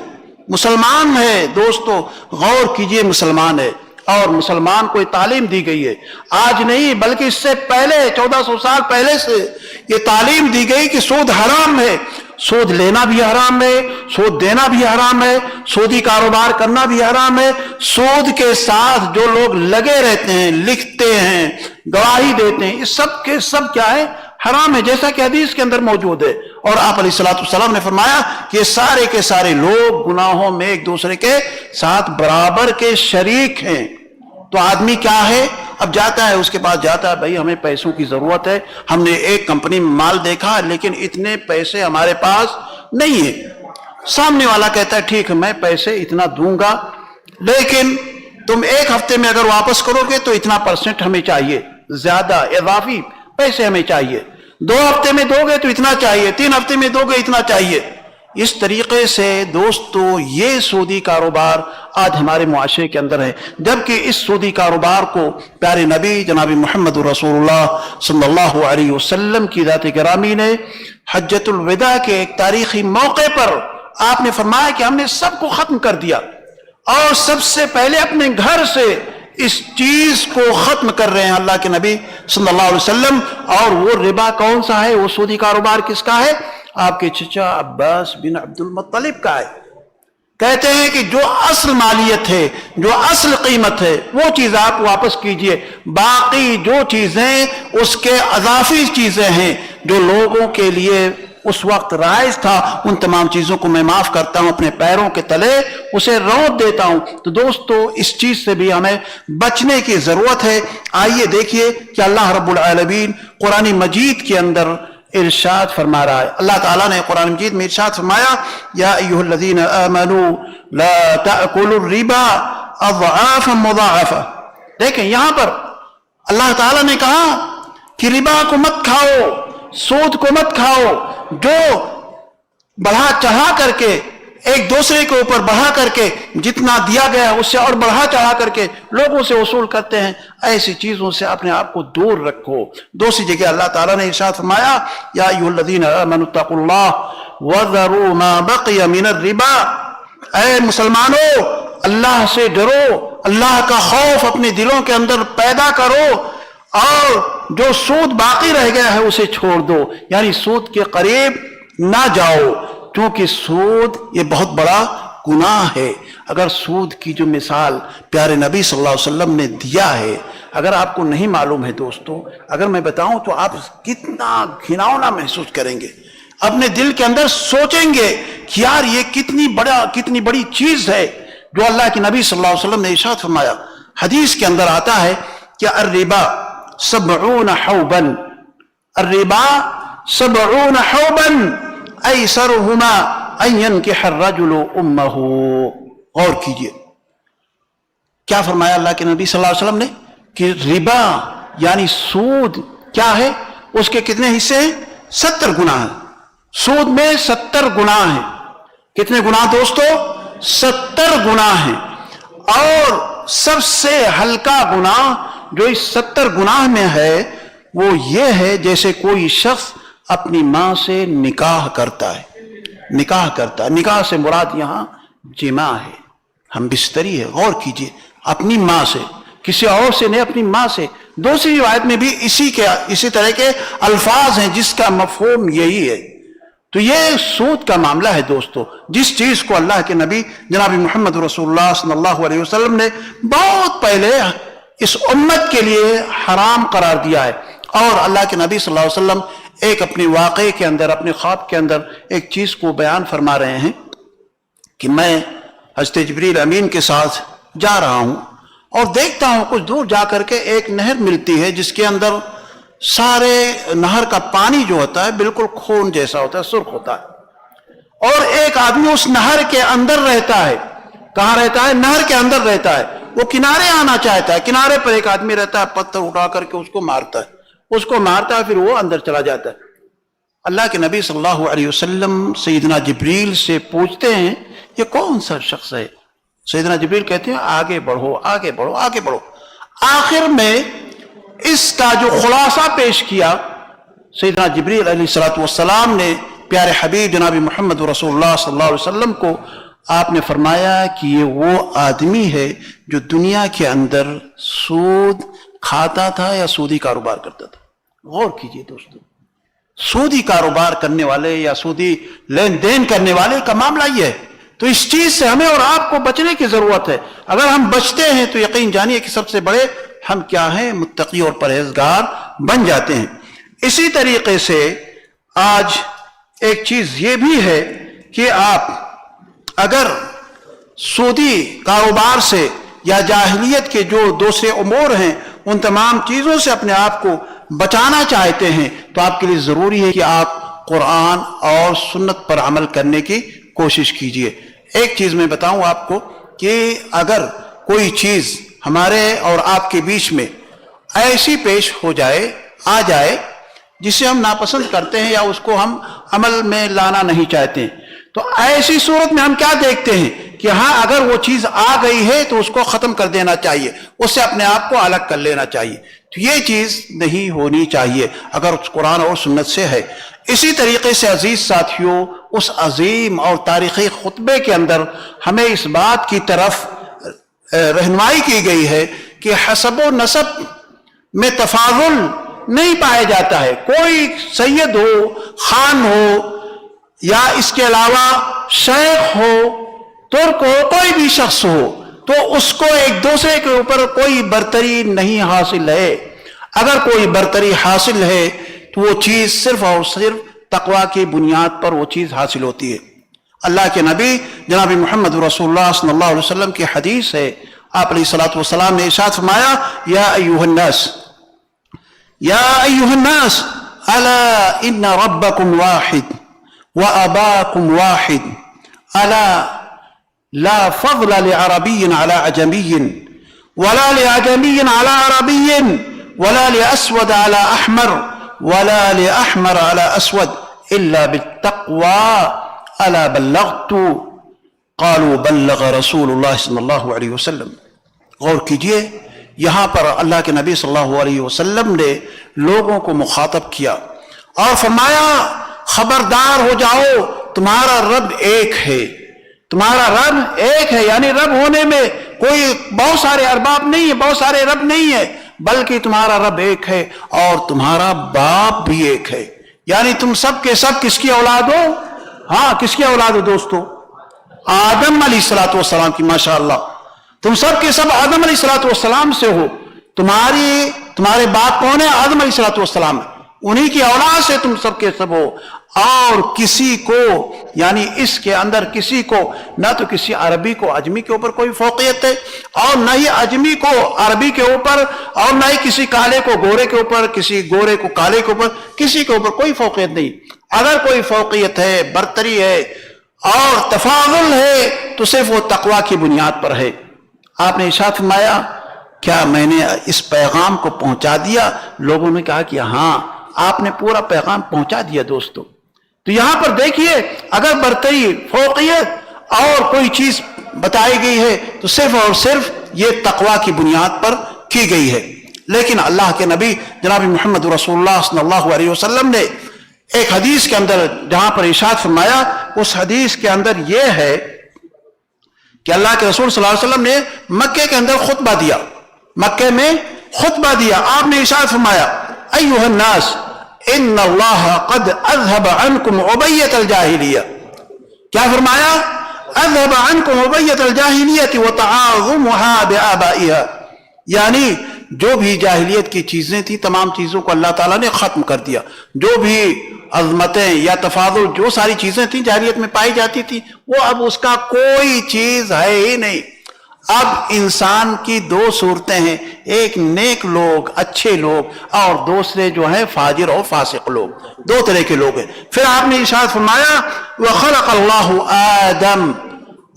مسلمان ہے، دوستو غور کیجئے، مسلمان ہے، اور مسلمان کو تعلیم دی گئی ہے، آج نہیں بلکہ اس سے پہلے 1400 سال پہلے سے یہ تعلیم دی گئی کہ سود حرام ہے، سود لینا بھی حرام ہے، سود دینا بھی حرام ہے، سودی کاروبار کرنا بھی حرام ہے۔ سود کے ساتھ جو لوگ لگے رہتے ہیں، لکھتے ہیں، گواہی دیتے ہیں، یہ سب کے سب کیا ہے؟ حرام ہے، جیسا کہ حدیث کے اندر موجود ہے۔ اور آپ علیہ الصلوۃ والسلام نے فرمایا کہ یہ سارے کے سارے لوگ گناہوں میں ایک دوسرے کے ساتھ برابر کے شریک ہیں۔ تو آدمی کیا ہے؟ اب جاتا ہے، اس کے پاس جاتا ہے، بھائی ہمیں پیسوں کی ضرورت ہے، ہم نے ایک کمپنی میں مال دیکھا لیکن اتنے پیسے ہمارے پاس نہیں ہے۔ سامنے والا کہتا ہے ٹھیک ہے میں پیسے اتنا دوں گا، لیکن تم ایک ہفتے میں اگر واپس کرو گے تو اتنا % ہمیں چاہیے، زیادہ اضافی پیسے ہمیں چاہیے، 2 ہفتے میں دو گے تو اتنا چاہیے، 3 ہفتے میں دو گے اتنا چاہیے۔ اس طریقے سے دوستو یہ سودی کاروبار آج ہمارے معاشرے کے اندر ہے، جبکہ اس سودی کاروبار کو پیارے نبی جناب محمد رسول اللہ صلی اللہ علیہ وسلم کی ذات گرامی نے حجۃ الوداع کے ایک تاریخی موقع پر آپ نے فرمایا کہ ہم نے سب کو ختم کر دیا، اور سب سے پہلے اپنے گھر سے اس چیز کو ختم کر رہے ہیں اللہ کے نبی صلی اللہ علیہ وسلم۔ اور وہ ربا کون سا ہے؟ وہ سودی کاروبار کس کا ہے؟ آپ کے چچا عباس بن عبد المطلب کا ہے۔ کہتے ہیں کہ جو اصل مالیت ہے، جو اصل قیمت ہے، وہ چیز آپ واپس کیجئے، باقی جو چیزیں اس کے اضافی چیزیں ہیں جو لوگوں کے لیے اس وقت رائج تھا، ان تمام چیزوں کو میں معاف کرتا ہوں، اپنے پیروں کے تلے اسے رونت دیتا ہوں۔ تو دوستو اس چیز سے بھی ہمیں بچنے کی ضرورت ہے۔ آئیے دیکھیے کہ اللہ رب العالمین قرآن مجید کے اندر ارشاد فرما رہا ہے۔ اللہ تعالیٰ نے قرآن مجید میں ارشاد فرمایا یا ایھا الذین آمنوا لا تأکلوا الربا اضعافا مضاعفا۔ دیکھیں یہاں پر اللہ تعالیٰ نے کہا کہ ربا کو مت کھاؤ، سود کو مت کھاؤ، جو بڑھا چڑھا کر کے ایک دوسرے کے اوپر بڑھا کر کے جتنا دیا گیا اس سے اور بڑھا چڑھا کر کے لوگوں سے وصول کرتے ہیں، ایسی چیزوں سے اپنے آپ کو دور رکھو۔ دوسری جگہ اللہ تعالیٰ نے ارشاد فرمایا یا ایھا الذین آمنوا اتقوا اللہ وذروا ما بقی من الربا۔ اے مسلمانوں اللہ سے ڈرو، اللہ کا خوف اپنے دلوں کے اندر پیدا کرو، اور جو سود باقی رہ گیا ہے اسے چھوڑ دو، یعنی سود کے قریب نہ جاؤ، کیونکہ سود یہ بہت بڑا گناہ ہے۔ اگر سود کی جو مثال پیارے نبی صلی اللہ علیہ وسلم نے دیا ہے، اگر آپ کو نہیں معلوم ہے دوستو، اگر میں بتاؤں تو آپ کتنا گھناؤنا محسوس کریں گے، اپنے دل کے اندر سوچیں گے کہ یار یہ کتنی بڑی چیز ہے جو اللہ کے نبی صلی اللہ علیہ وسلم نے ارشاد فرمایا۔ حدیث کے اندر آتا ہے کہ الربا 70 حوبا، الربا 70 حوبا ایسرہما ان ینکح الرجل امہ۔ غور کیجئے کیا فرمایا اللہ کے نبی صلی اللہ علیہ وسلم نے کہ ربا یعنی سود کیا ہے، اس کے کتنے حصے ہیں؟ 70 گناہ ہیں۔ سود میں 70 گناہ ہیں۔ کتنے گناہ دوستو؟ 70 گناہ ہیں۔ اور سب سے ہلکا گناہ جو اس 70 گناہ میں ہے وہ یہ ہے جیسے کوئی شخص اپنی ماں سے نکاح کرتا ہے۔ نکاح سے مراد یہاں جماع ہے، ہم بستری ہے۔ غور کیجئے، اپنی ماں سے، کسی اور سے نہیں، اپنی ماں سے۔ دوسری روایت میں بھی اسی طرح کے الفاظ ہیں جس کا مفہوم یہی ہے۔ تو یہ سود کا معاملہ ہے دوستو، جس چیز کو اللہ کے نبی جناب محمد رسول اللہ صلی اللہ علیہ وسلم نے بہت پہلے اس امت کے لیے حرام قرار دیا ہے۔ اور اللہ کے نبی صلی اللہ علیہ وسلم ایک اپنے واقعے کے اندر، اپنے خواب کے اندر ایک چیز کو بیان فرما رہے ہیں کہ میں حضرت جبریل امین کے ساتھ جا رہا ہوں اور دیکھتا ہوں کچھ دور جا کر کے ایک نہر ملتی ہے جس کے اندر سارے نہر کا پانی جو ہوتا ہے بالکل خون جیسا ہوتا ہے، سرخ ہوتا ہے، اور ایک آدمی اس نہر کے اندر رہتا ہے۔ کہاں رہتا ہے؟ نہر کے اندر رہتا ہے۔ وہ کنارے آنا چاہتا ہے، کنارے پر ایک آدمی رہتا ہے، پتھر اٹھا کر کے اس کو مارتا ہے، پھر وہ اندر چلا جاتا ہے۔ اللہ کے نبی صلی اللہ علیہ وسلم سیدنا جبریل سے پوچھتے ہیں یہ کون سا شخص ہے؟ سیدنا جبریل کہتے ہیں آگے بڑھو، آگے بڑھو، آگے بڑھو۔ آخر میں اس کا جو خلاصہ پیش کیا سیدنا جبریل علیہ السلام نے پیارے حبیب جناب محمد رسول اللہ صلی اللہ علیہ وسلم کو، آپ نے فرمایا کہ یہ وہ آدمی ہے جو دنیا کے اندر سود کھاتا تھا یا سودی کاروبار کرتا تھا۔ غور کیجئے دوستو، سودی کاروبار کرنے والے یا سودی لین دین کرنے والے کا معاملہ یہ ہے. تو اس چیز سے ہمیں اور آپ کو بچنے کی ضرورت ہے. اگر ہم بچتے ہیں تو یقین جانیے کہ سب سے بڑے ہم کیا ہیں؟ متقی اور پرہیزگار بن جاتے ہیں. اسی طریقے سے آج ایک چیز یہ بھی ہے کہ آپ اگر سودی کاروبار سے یا جاہلیت کے جو دوسرے امور ہیں ان تمام چیزوں سے اپنے آپ کو بچانا چاہتے ہیں تو آپ کے لیے ضروری ہے کہ آپ قرآن اور سنت پر عمل کرنے کی کوشش کیجئے. ایک چیز میں بتاؤں آپ کو کہ اگر کوئی چیز ہمارے اور آپ کے بیچ میں ایسی پیش ہو جائے آ جائے جسے ہم ناپسند کرتے ہیں یا اس کو ہم عمل میں لانا نہیں چاہتے ہیں تو ایسی صورت میں ہم کیا دیکھتے ہیں کہ ہاں اگر وہ چیز آ گئی ہے تو اس کو ختم کر دینا چاہیے, اس سے اپنے آپ کو الگ کر لینا چاہیے. تو یہ چیز نہیں ہونی چاہیے اگر قرآن اور سنت سے ہے. اسی طریقے سے عزیز ساتھیوں, اس عظیم اور تاریخی خطبے کے اندر ہمیں اس بات کی طرف رہنمائی کی گئی ہے کہ حسب و نسب میں تفاضل نہیں پایا جاتا ہے. کوئی سید ہو, خان ہو یا اس کے علاوہ شیخ ہو, ترک ہو, کوئی بھی شخص ہو تو اس کو ایک دوسرے کے اوپر کوئی برتری نہیں حاصل ہے. اگر کوئی برتری حاصل ہے تو وہ چیز صرف اور صرف تقوی کی بنیاد پر وہ چیز حاصل ہوتی ہے. اللہ کے نبی جناب محمد رسول اللہ صلی اللہ علیہ وسلم کی حدیث ہے, آپ علیہ الصلوۃ والسلام نے ارشاد فرمایا یا ایھا الناس الا ان ربکم واحد واباکم واحد الا لا فضل لعربی على عجمی ولا لعجمی على عربی ولا لأسود على أحمر ولا لأحمر على أسود إلا بالتقوى ألا بلغت قالوا بلغ رسول اللہ صلی اللہ علیہ وسلم. غور کیجئے, یہاں پر اللہ کے نبی صلی اللہ علیہ وسلم نے لوگوں کو مخاطب کیا اور فرمایا خبردار ہو جاؤ, تمہارا رب ایک ہے, تمہارا رب ایک ہے. یعنی رب ہونے میں کوئی بہت سارے ارباب نہیں ہے, بہت سارے رب نہیں ہے, بلکہ تمہارا رب ایک ہے اور تمہارا باپ بھی ایک ہے. یعنی تم سب کے سب کس کی اولاد ہو؟ ہاں, کس کی اولاد ہو دوستو؟ آدم علیہ الصلوۃ والسلام کی. ماشاءاللہ, تم سب کے سب آدم علیہ الصلوۃ والسلام سے ہو. تمہارے باپ کون ہے؟ آدم علیہ الصلوۃ والسلام, انہی کی اولاد سے تم سب کے سب ہو. اور کسی کو یعنی اس کے اندر کسی کو نہ تو کسی عربی کو عجمی کے اوپر کوئی فوقیت ہے اور نہ ہی عجمی کو عربی کے اوپر اور نہ ہی کسی کالے کو گورے کے اوپر, کسی گورے کو کالے کے اوپر, کسی کے اوپر کوئی فوقیت نہیں. اگر کوئی فوقیت ہے, برتری ہے اور تفاضل ہے تو صرف وہ تقوی کی بنیاد پر ہے. آپ نے ارشاد فرمایا کیا میں نے اس پیغام کو پہنچا دیا؟ لوگوں نے کہا کہ ہاں آپ نے پورا پیغام پہنچا دیا. دوستو, تو یہاں پر دیکھیے اگر برتری, فوقیت اور کوئی چیز بتائی گئی ہے تو صرف اور صرف یہ تقوی کی بنیاد پر کی گئی ہے. لیکن اللہ کے نبی جناب محمد رسول اللہ صلی اللہ علیہ وسلم نے ایک حدیث کے اندر جہاں پر ارشاد فرمایا, اس حدیث کے اندر یہ ہے کہ اللہ کے رسول صلی اللہ علیہ وسلم نے مکے کے اندر خطبہ دیا, مکے میں خطبہ دیا. آپ نے ارشاد فرمایا ایھا الناس ان اللہ قد اذهب عنکم عبیۃ الجاہلیہ. کیا فرمایا؟ اذهب عنکم عبیۃ الجاہلیۃ وتعاظمها بآبائها. یعنی جو بھی جاہلیت کی چیزیں تھیں تمام چیزوں کو اللہ تعالیٰ نے ختم کر دیا. جو بھی عظمتیں یا تفاضل جو ساری چیزیں تھیں جاہلیت میں پائی جاتی تھی وہ اب اس کا کوئی چیز ہے ہی نہیں. اب انسان کی دو صورتیں ہیں, ایک نیک لوگ, اچھے لوگ, اور دوسرے جو ہیں فاجر اور فاسق لوگ. دو طرح کے لوگ ہیں. پھر آپ نے ارشاد فرمایا وخلق اللہ آدم,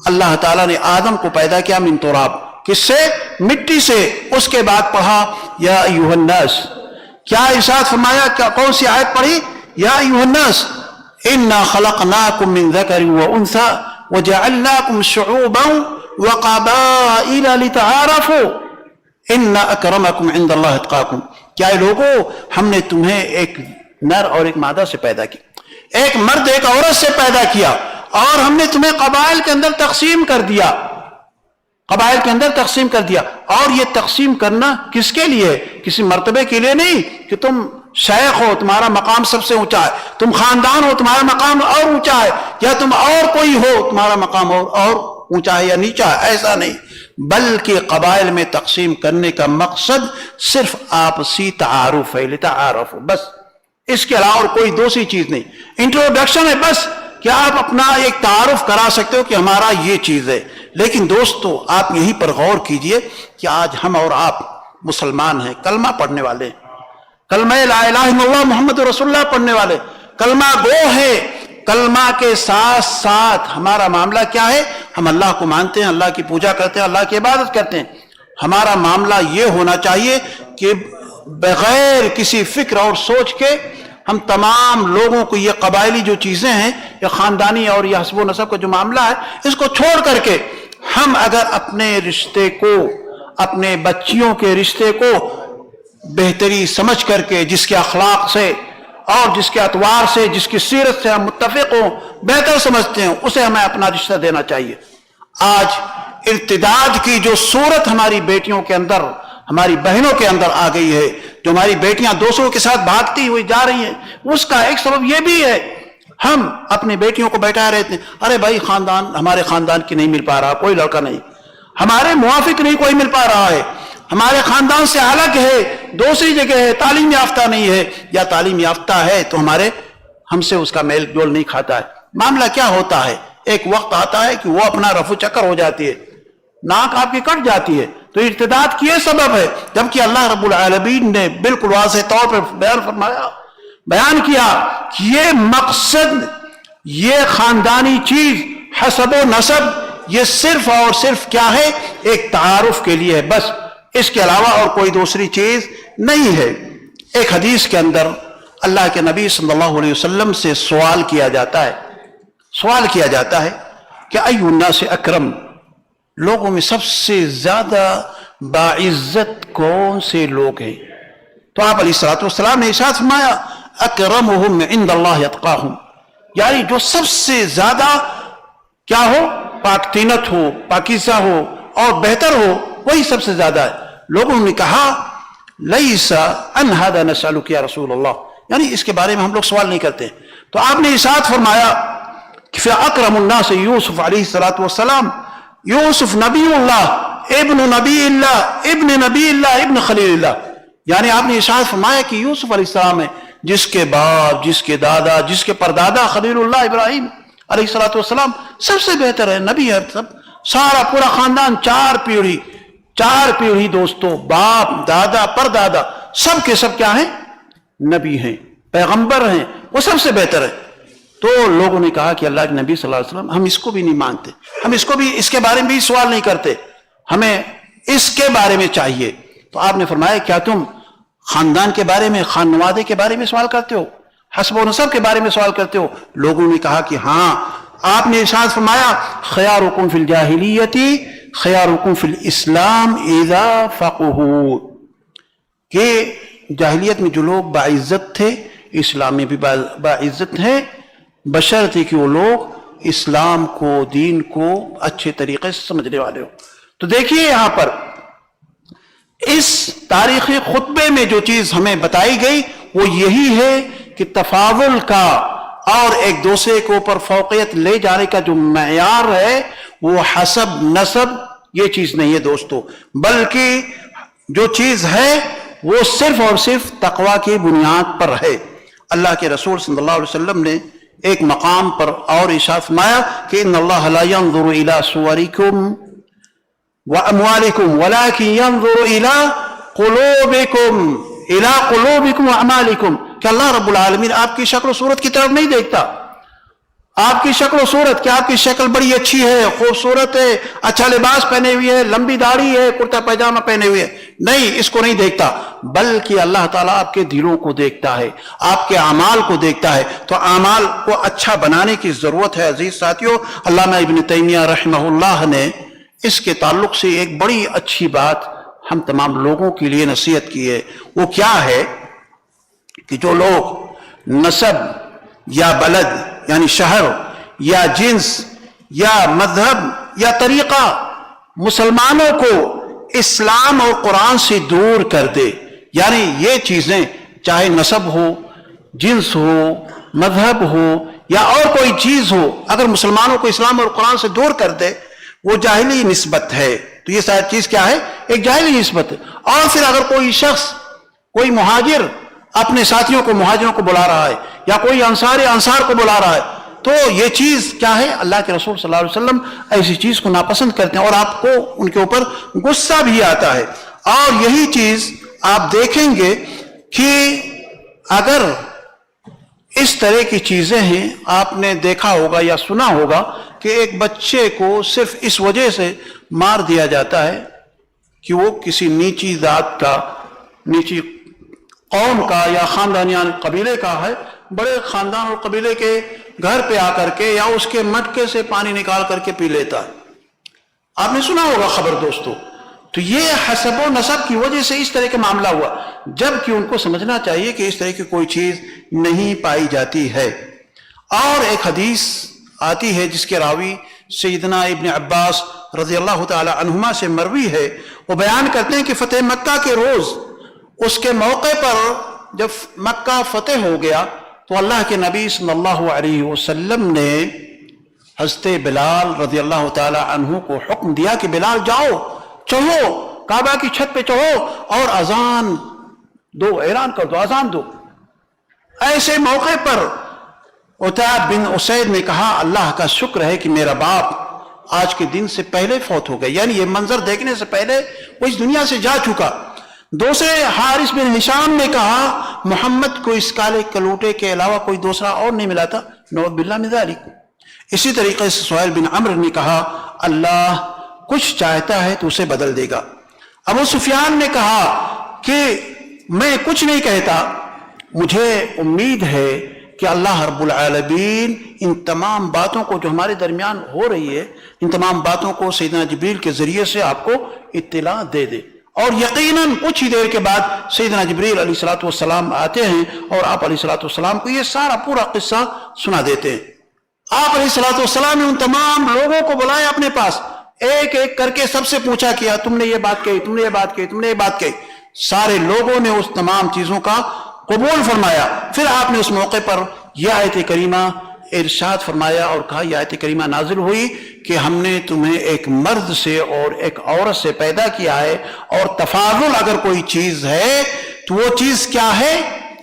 اللہ تعالیٰ نے آدم کو پیدا کیا من تراب, کس سے؟ مٹی سے. اس کے بعد پڑھا یا ایھا الناس. کیا ارشاد فرمایا؟ کیا کون سی آیت پڑھی؟ یا ایھا الناس انا خلقناکم من ذکر وانثی وجعلناکم شعوبا وقبائل لتعارفوا ان اکرمکم عند اللہ اتقاکم. کیا لوگوں, ہم نے تمہیں ایک نر اور ایک مادہ سے پیدا کیا, ایک مرد ایک عورت سے پیدا کیا, اور ہم نے تمہیں قبائل کے اندر تقسیم کر دیا, قبائل کے اندر تقسیم کر دیا. اور یہ تقسیم کرنا کس کے لیے؟ کسی مرتبے کے لیے نہیں کہ تم شیخ ہو تمہارا مقام سب سے اونچا ہے، تم خاندان ہو تمہارا مقام اور اونچا ہے، یا تم اور کوئی ہو تمہارا مقام اور اونچا ہے یا نیچا ہے، ایسا نہیں، بلکہ قبائل میں تقسیم کرنے کا مقصد صرف آپسی تعارف ہے، لتعارف، بس اس کے علاوہ اور کوئی دوسری چیز نہیں، انٹروڈکشن ہے بس کہ آپ اپنا ایک تعارف کرا سکتے ہو کہ ہمارا یہ چیز ہے۔ لیکن دوستو آپ یہیں پر غور کیجئے کہ آج ہم اور آپ مسلمان ہیں، کلمہ پڑھنے والے، کلمہ لا الہ الا اللہ محمد رسول اللہ پڑھنے والے، کلمہ گو ہے، کلمہ کے ساتھ ساتھ ہمارا معاملہ کیا ہے؟ ہم اللہ کو مانتے ہیں، اللہ کی پوجا کرتے ہیں، اللہ کی عبادت کرتے ہیں۔ ہمارا معاملہ یہ ہونا چاہیے کہ بغیر کسی فکر اور سوچ کے ہم تمام لوگوں کو یہ قبائلی جو چیزیں ہیں، یہ خاندانی اور یہ حسب و نسب کا جو معاملہ ہے، اس کو چھوڑ کر کے ہم اگر اپنے رشتے کو، اپنے بچیوں کے رشتے کو بہتری سمجھ کر کے، جس کے اخلاق سے اور جس کے اطوار سے، جس کی سیرت سے ہم متفق ہوں، بہتر سمجھتے ہیں، اسے ہمیں اپنا رشتہ دینا چاہیے۔ آج ارتداد کی جو صورت ہماری بیٹیوں کے اندر، ہماری بہنوں کے اندر آ گئی ہے، جو ہماری بیٹیاں دوسروں کے ساتھ بھاگتی ہوئی جا رہی ہیں، اس کا ایک سبب یہ بھی ہے، ہم اپنی بیٹیوں کو بیٹھائے رہتے ہیں، ارے بھائی خاندان، ہمارے خاندان کی نہیں مل پا رہا کوئی لڑکا، نہیں ہمارے موافق نہیں کوئی مل پا رہا ہے، ہمارے خاندان سے الگ ہے، دوسری جگہ ہے، تعلیم یافتہ نہیں ہے، یا تعلیم یافتہ ہے تو ہم سے اس کا میل جول نہیں کھاتا ہے۔ معاملہ کیا ہوتا ہے؟ ایک وقت آتا ہے کہ وہ اپنا رفو چکر ہو جاتی ہے، ناک آپ کی کٹ جاتی ہے، تو ارتداد کی یہ سبب ہے، جبکہ اللہ رب العالمین نے بالکل واضح طور پر بیان کیا کہ یہ مقصد، یہ خاندانی چیز، حسب و نسب، یہ صرف اور صرف کیا ہے؟ ایک تعارف کے لیے ہے، بس اس کے علاوہ اور کوئی دوسری چیز نہیں ہے۔ ایک حدیث کے اندر اللہ کے نبی صلی اللہ علیہ وسلم سے سوال کیا جاتا ہے کہ ای الناس اکرم، لوگوں میں سب سے زیادہ باعزت کون سے لوگ ہیں؟ تو آپ علیہ الصلوۃ والسلام نے ارشاد فرمایا اکرمہم عند اللہ اتقاہم، یعنی جو سب سے زیادہ کیا ہو؟ پاک طینت ہو، پاکیزہ ہو اور بہتر ہو، وہی سب سے زیادہ ہے۔ لوگوں نے کہا لیس ان ھذا نسألک یا رسول اللہ، یعنی اس کے بارے میں ہم لوگ سوال نہیں کرتے۔ تو آپ نے ارشاد فرمایا کہ فاکرم الناس یوسف علیہ الصلوۃ والسلام، یوسف نبی اللہ، ابن نبی اللہ، ابن نبی اللہ، ابن خلیل اللہ، یعنی آپ نے ارشاد فرمایا کہ یوسف علیہ السلام ہے، جس کے باپ، جس کے دادا، جس کے پردادا خلیل اللہ ابراہیم علیہ الصلوۃ والسلام سب سے بہتر ہے، نبی ہے، سب سارا پورا خاندان، چار پیڑھی دوستوں، باپ، دادا، پردادا، سب کے سب کیا ہیں؟ نبی ہیں، پیغمبر ہیں، وہ سب سے بہتر ہے۔ تو لوگوں نے کہا کہ اللہ کے نبی صلی اللہ علیہ وسلم، ہم اس کو بھی نہیں مانتے، ہم اس کے بارے میں بھی سوال نہیں کرتے، ہمیں اس کے بارے میں چاہیے۔ تو آپ نے فرمایا کیا تم خاندان کے بارے میں، خانوادے کے بارے میں سوال کرتے ہو، حسب و نسب کے بارے میں سوال کرتے ہو؟ لوگوں نے کہا کہ ہاں۔ آپ نے ارشاد فرمایا خیارکم فی الجاہلیت خیارکم فی الاسلام اذا فقہوا، کہ جاہلیت میں جو لوگ باعزت تھے، اسلام میں بھی باعزت ہیں، بشرطے کہ وہ لوگ اسلام کو، دین کو اچھے طریقے سے سمجھنے والے ہو۔ تو دیکھیے یہاں پر اس تاریخی خطبے میں جو چیز ہمیں بتائی گئی وہ یہی ہے کہ تفاضل کا اور ایک دوسرے کے اوپر فوقیت لے جانے کا جو معیار ہے وہ حسب نسب یہ چیز نہیں ہے دوستو، بلکہ جو چیز ہے وہ صرف اور صرف تقوی کی بنیاد پر ہے۔ اللہ کے رسول صلی اللہ علیہ وسلم نے ایک مقام پر اور ارشاد فرمایا کہ ان اللہ لا ينظر الى صورکم واموالکم ولكن ينظر الى قلوبکم واعمالکم، کہ اللہ رب العالمین آپ کی شکل و صورت کی طرف نہیں دیکھتا، آپ کی شکل و صورت، کہ آپ کی شکل بڑی اچھی ہے، خوبصورت ہے، اچھا لباس پہنے ہوئے ہے، لمبی داڑھی ہے، کرتا پائجامہ پہنے ہوئے ہے، نہیں، اس کو نہیں دیکھتا، بلکہ اللہ تعالیٰ آپ کے دلوں کو دیکھتا ہے، آپ کے اعمال کو دیکھتا ہے۔ تو اعمال کو اچھا بنانے کی ضرورت ہے عزیز ساتھیوں۔ علامہ ابن تیمیہ رحمہ اللہ نے اس کے تعلق سے ایک بڑی اچھی بات ہم تمام لوگوں کے لیے نصیحت کی ہے۔ وہ کیا ہے کہ جو لوگ نسب یا بلد یعنی شہر یا جنس یا مذہب یا طریقہ مسلمانوں کو اسلام اور قرآن سے دور کر دے، یعنی یہ چیزیں چاہے نسب ہو, جنس ہو, مذہب ہو یا اور کوئی چیز ہو, اگر مسلمانوں کو اسلام اور قرآن سے دور کر دے وہ جاہلی نسبت ہے. تو یہ ساری چیز کیا ہے؟ ایک جاہلی نسبت ہے. اور پھر اگر کوئی شخص, کوئی مہاجر اپنے ساتھیوں کو, مہاجروں کو بلا رہا ہے, یا کوئی انصار کو بلا رہا ہے, تو یہ چیز کیا ہے؟ اللہ کے رسول صلی اللہ علیہ وسلم ایسی چیز کو ناپسند کرتے ہیں اور آپ کو ان کے اوپر غصہ بھی آتا ہے. اور یہی چیز آپ دیکھیں گے کہ اگر اس طرح کی چیزیں ہیں, آپ نے دیکھا ہوگا یا سنا ہوگا کہ ایک بچے کو صرف اس وجہ سے مار دیا جاتا ہے کہ وہ کسی نیچی ذات کا, نیچی قوم کا یا خاندانیان قبیلے کا ہے, بڑے خاندان اور قبیلے کے گھر پہ آ کر کے یا اس کے مٹکے سے پانی نکال کر کے پی لیتا ہے. آپ نے سنا ہوگا خبر دوستو. تو یہ حسب و نسب کی وجہ سے اس طرح کا معاملہ ہوا, جبکہ ان کو سمجھنا چاہیے کہ اس طرح کی کوئی چیز نہیں پائی جاتی ہے. اور ایک حدیث آتی ہے جس کے راوی سیدنا ابن عباس رضی اللہ تعالی عنہما سے مروی ہے. وہ بیان کرتے ہیں کہ فتح مکہ کے روز, اس کے موقع پر جب مکہ فتح ہو گیا تو اللہ کے نبی صلی اللہ علیہ وسلم نے حضرت بلال رضی اللہ تعالی عنہ کو حکم دیا کہ بلال جاؤ, چڑھو, کعبہ کی چھت پہ چڑھو اور اذان دو, اعلان کر دو, اذان دو. ایسے موقع پر عتاب بن اسید نے کہا اللہ کا شکر ہے کہ میرا باپ آج کے دن سے پہلے فوت ہو گئے, یعنی یہ منظر دیکھنے سے پہلے وہ اس دنیا سے جا چکا. دوسرے حارث بن ہشام نے کہا محمد کو اس کالے کلوٹے کے علاوہ کوئی دوسرا اور نہیں ملا تھا, نعوذ باللہ من ذالک. اسی طریقے سے سہیل بن عمرو نے کہا اللہ کچھ چاہتا ہے تو اسے بدل دے گا. ابو سفیان نے کہا کہ میں کچھ نہیں کہتا, مجھے امید ہے کہ اللہ رب العالمین ان تمام باتوں کو جو ہمارے درمیان ہو رہی ہے, ان تمام باتوں کو سیدنا جبریل کے ذریعے سے آپ کو اطلاع دے دے. اور یقیناً کچھ ہی دیر کے بعد سیدنا جبریل علیہ الصلوۃ والسلام آتے ہیں اور آپ علیہ الصلوۃ والسلام کو یہ سارا پورا قصہ سنا دیتے ہیں. آپ علیہ الصلوۃ والسلام نے ان تمام لوگوں کو بلایا اپنے پاس, ایک ایک کر کے سب سے پوچھا کیا تم نے یہ بات کہی, تم نے یہ بات کہی, تم نے یہ بات کہی. سارے لوگوں نے اس تمام چیزوں کا قبول فرمایا. پھر آپ نے اس موقع پر یہ آیت کریمہ ارشاد فرمایا اور کہا, یہ آیت کریمہ نازل ہوئی کہ ہم نے تمہیں ایک مرد سے اور ایک عورت سے پیدا کیا ہے, اور تفاضل اگر کوئی چیز ہے تو وہ چیز کیا ہے؟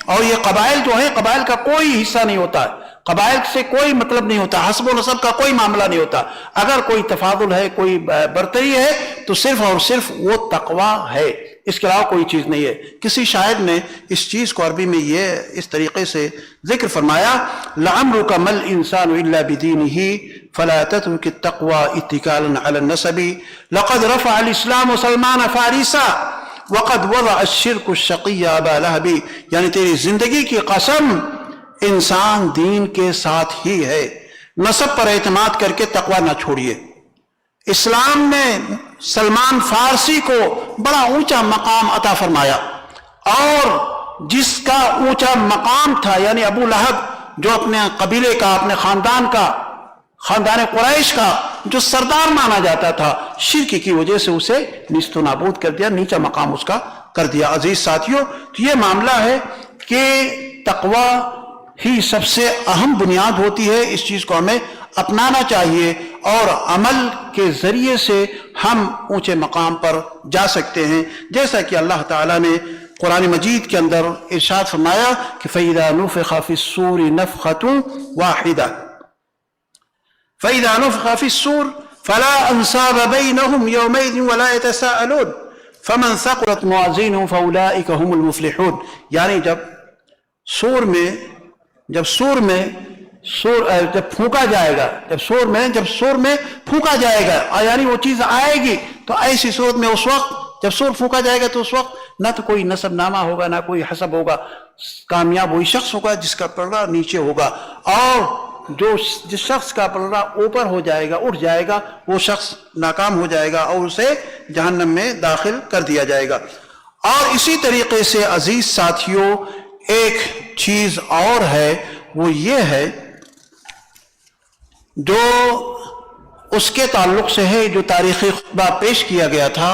اور یہ قبائل جو ہے, قبائل کا کوئی حصہ نہیں ہوتا ہے, قبائل سے کوئی مطلب نہیں ہوتا, حسب و نسب کا کوئی معاملہ نہیں ہوتا. اگر کوئی تفاضل ہے, کوئی برتری ہے تو صرف اور صرف وہ تقوی ہے, اس کے علاوہ کوئی چیز نہیں ہے. کسی شاعر نے اس چیز کو عربی میں یہ اس طریقے سے ذکر فرمایا, لعمرک ما الانسان الا بدینہ فلا تترک التقوی اتکالا علی النسب لقد رفع الاسلام سلمان فارسا وقد وضع الشرك الشقی ابا لہب. یعنی تیری زندگی کی قسم انسان دین کے ساتھ ہی ہے, نسب پر اعتماد کر کے تقوی نہ چھوڑیے. اسلام نے سلمان فارسی کو بڑا اونچا مقام عطا فرمایا, اور جس کا اونچا مقام تھا, یعنی ابو لہب جو اپنے قبیلے کا, اپنے خاندان کا, خاندان قریش کا جو سردار مانا جاتا تھا, شرک کی وجہ سے اسے نیست و نابود کر دیا, نیچا مقام اس کا کر دیا. عزیز ساتھیوں, تو یہ معاملہ ہے کہ تقوی ہی سب سے اہم بنیاد ہوتی ہے. اس چیز کو ہمیں اپنانا چاہیے اور عمل کے ذریعے سے ہم اونچے مقام پر جا سکتے ہیں, جیسا کہ اللہ تعالیٰ نے قرآن مجید کے اندر ارشاد فرمایا کہ فَإِذَا نُفِخَ فِي الصُّورِ نَفْخَةٌ وَاحِدَةٌ فَإِذَا نُفِخَ فِي الصُّورِ فَلَا أَنْسَابَ بَيْنَهُمْ يَوْمَئِذٍ وَلَا يَتَسَاءَلُونَ فَمَنْ ثَقُلَتْ مَوَازِينُهُ فَأُولَئِكَ هُمُ الْمُفْلِحُونَ. یعنی جب پھونکا جائے گا, جب سور میں پھونکا جائے گا, یعنی وہ چیز آئے گی, تو ایسی صورت میں اس وقت جب سور پھونکا جائے گا تو اس وقت نہ تو کوئی نسب نامہ ہوگا, نہ کوئی حسب ہوگا. کامیاب وہی شخص ہوگا جس کا پلڑا نیچے ہوگا, اور جس شخص کا پلڑا اوپر ہو جائے گا, اٹھ جائے گا, وہ شخص ناکام ہو جائے گا اور اسے جہنم میں داخل کر دیا جائے گا. اور اسی طریقے سے عزیز ساتھیوں, ایک چیز اور ہے, وہ یہ ہے جو اس کے تعلق سے ہے جو تاریخی خطبہ پیش کیا گیا تھا,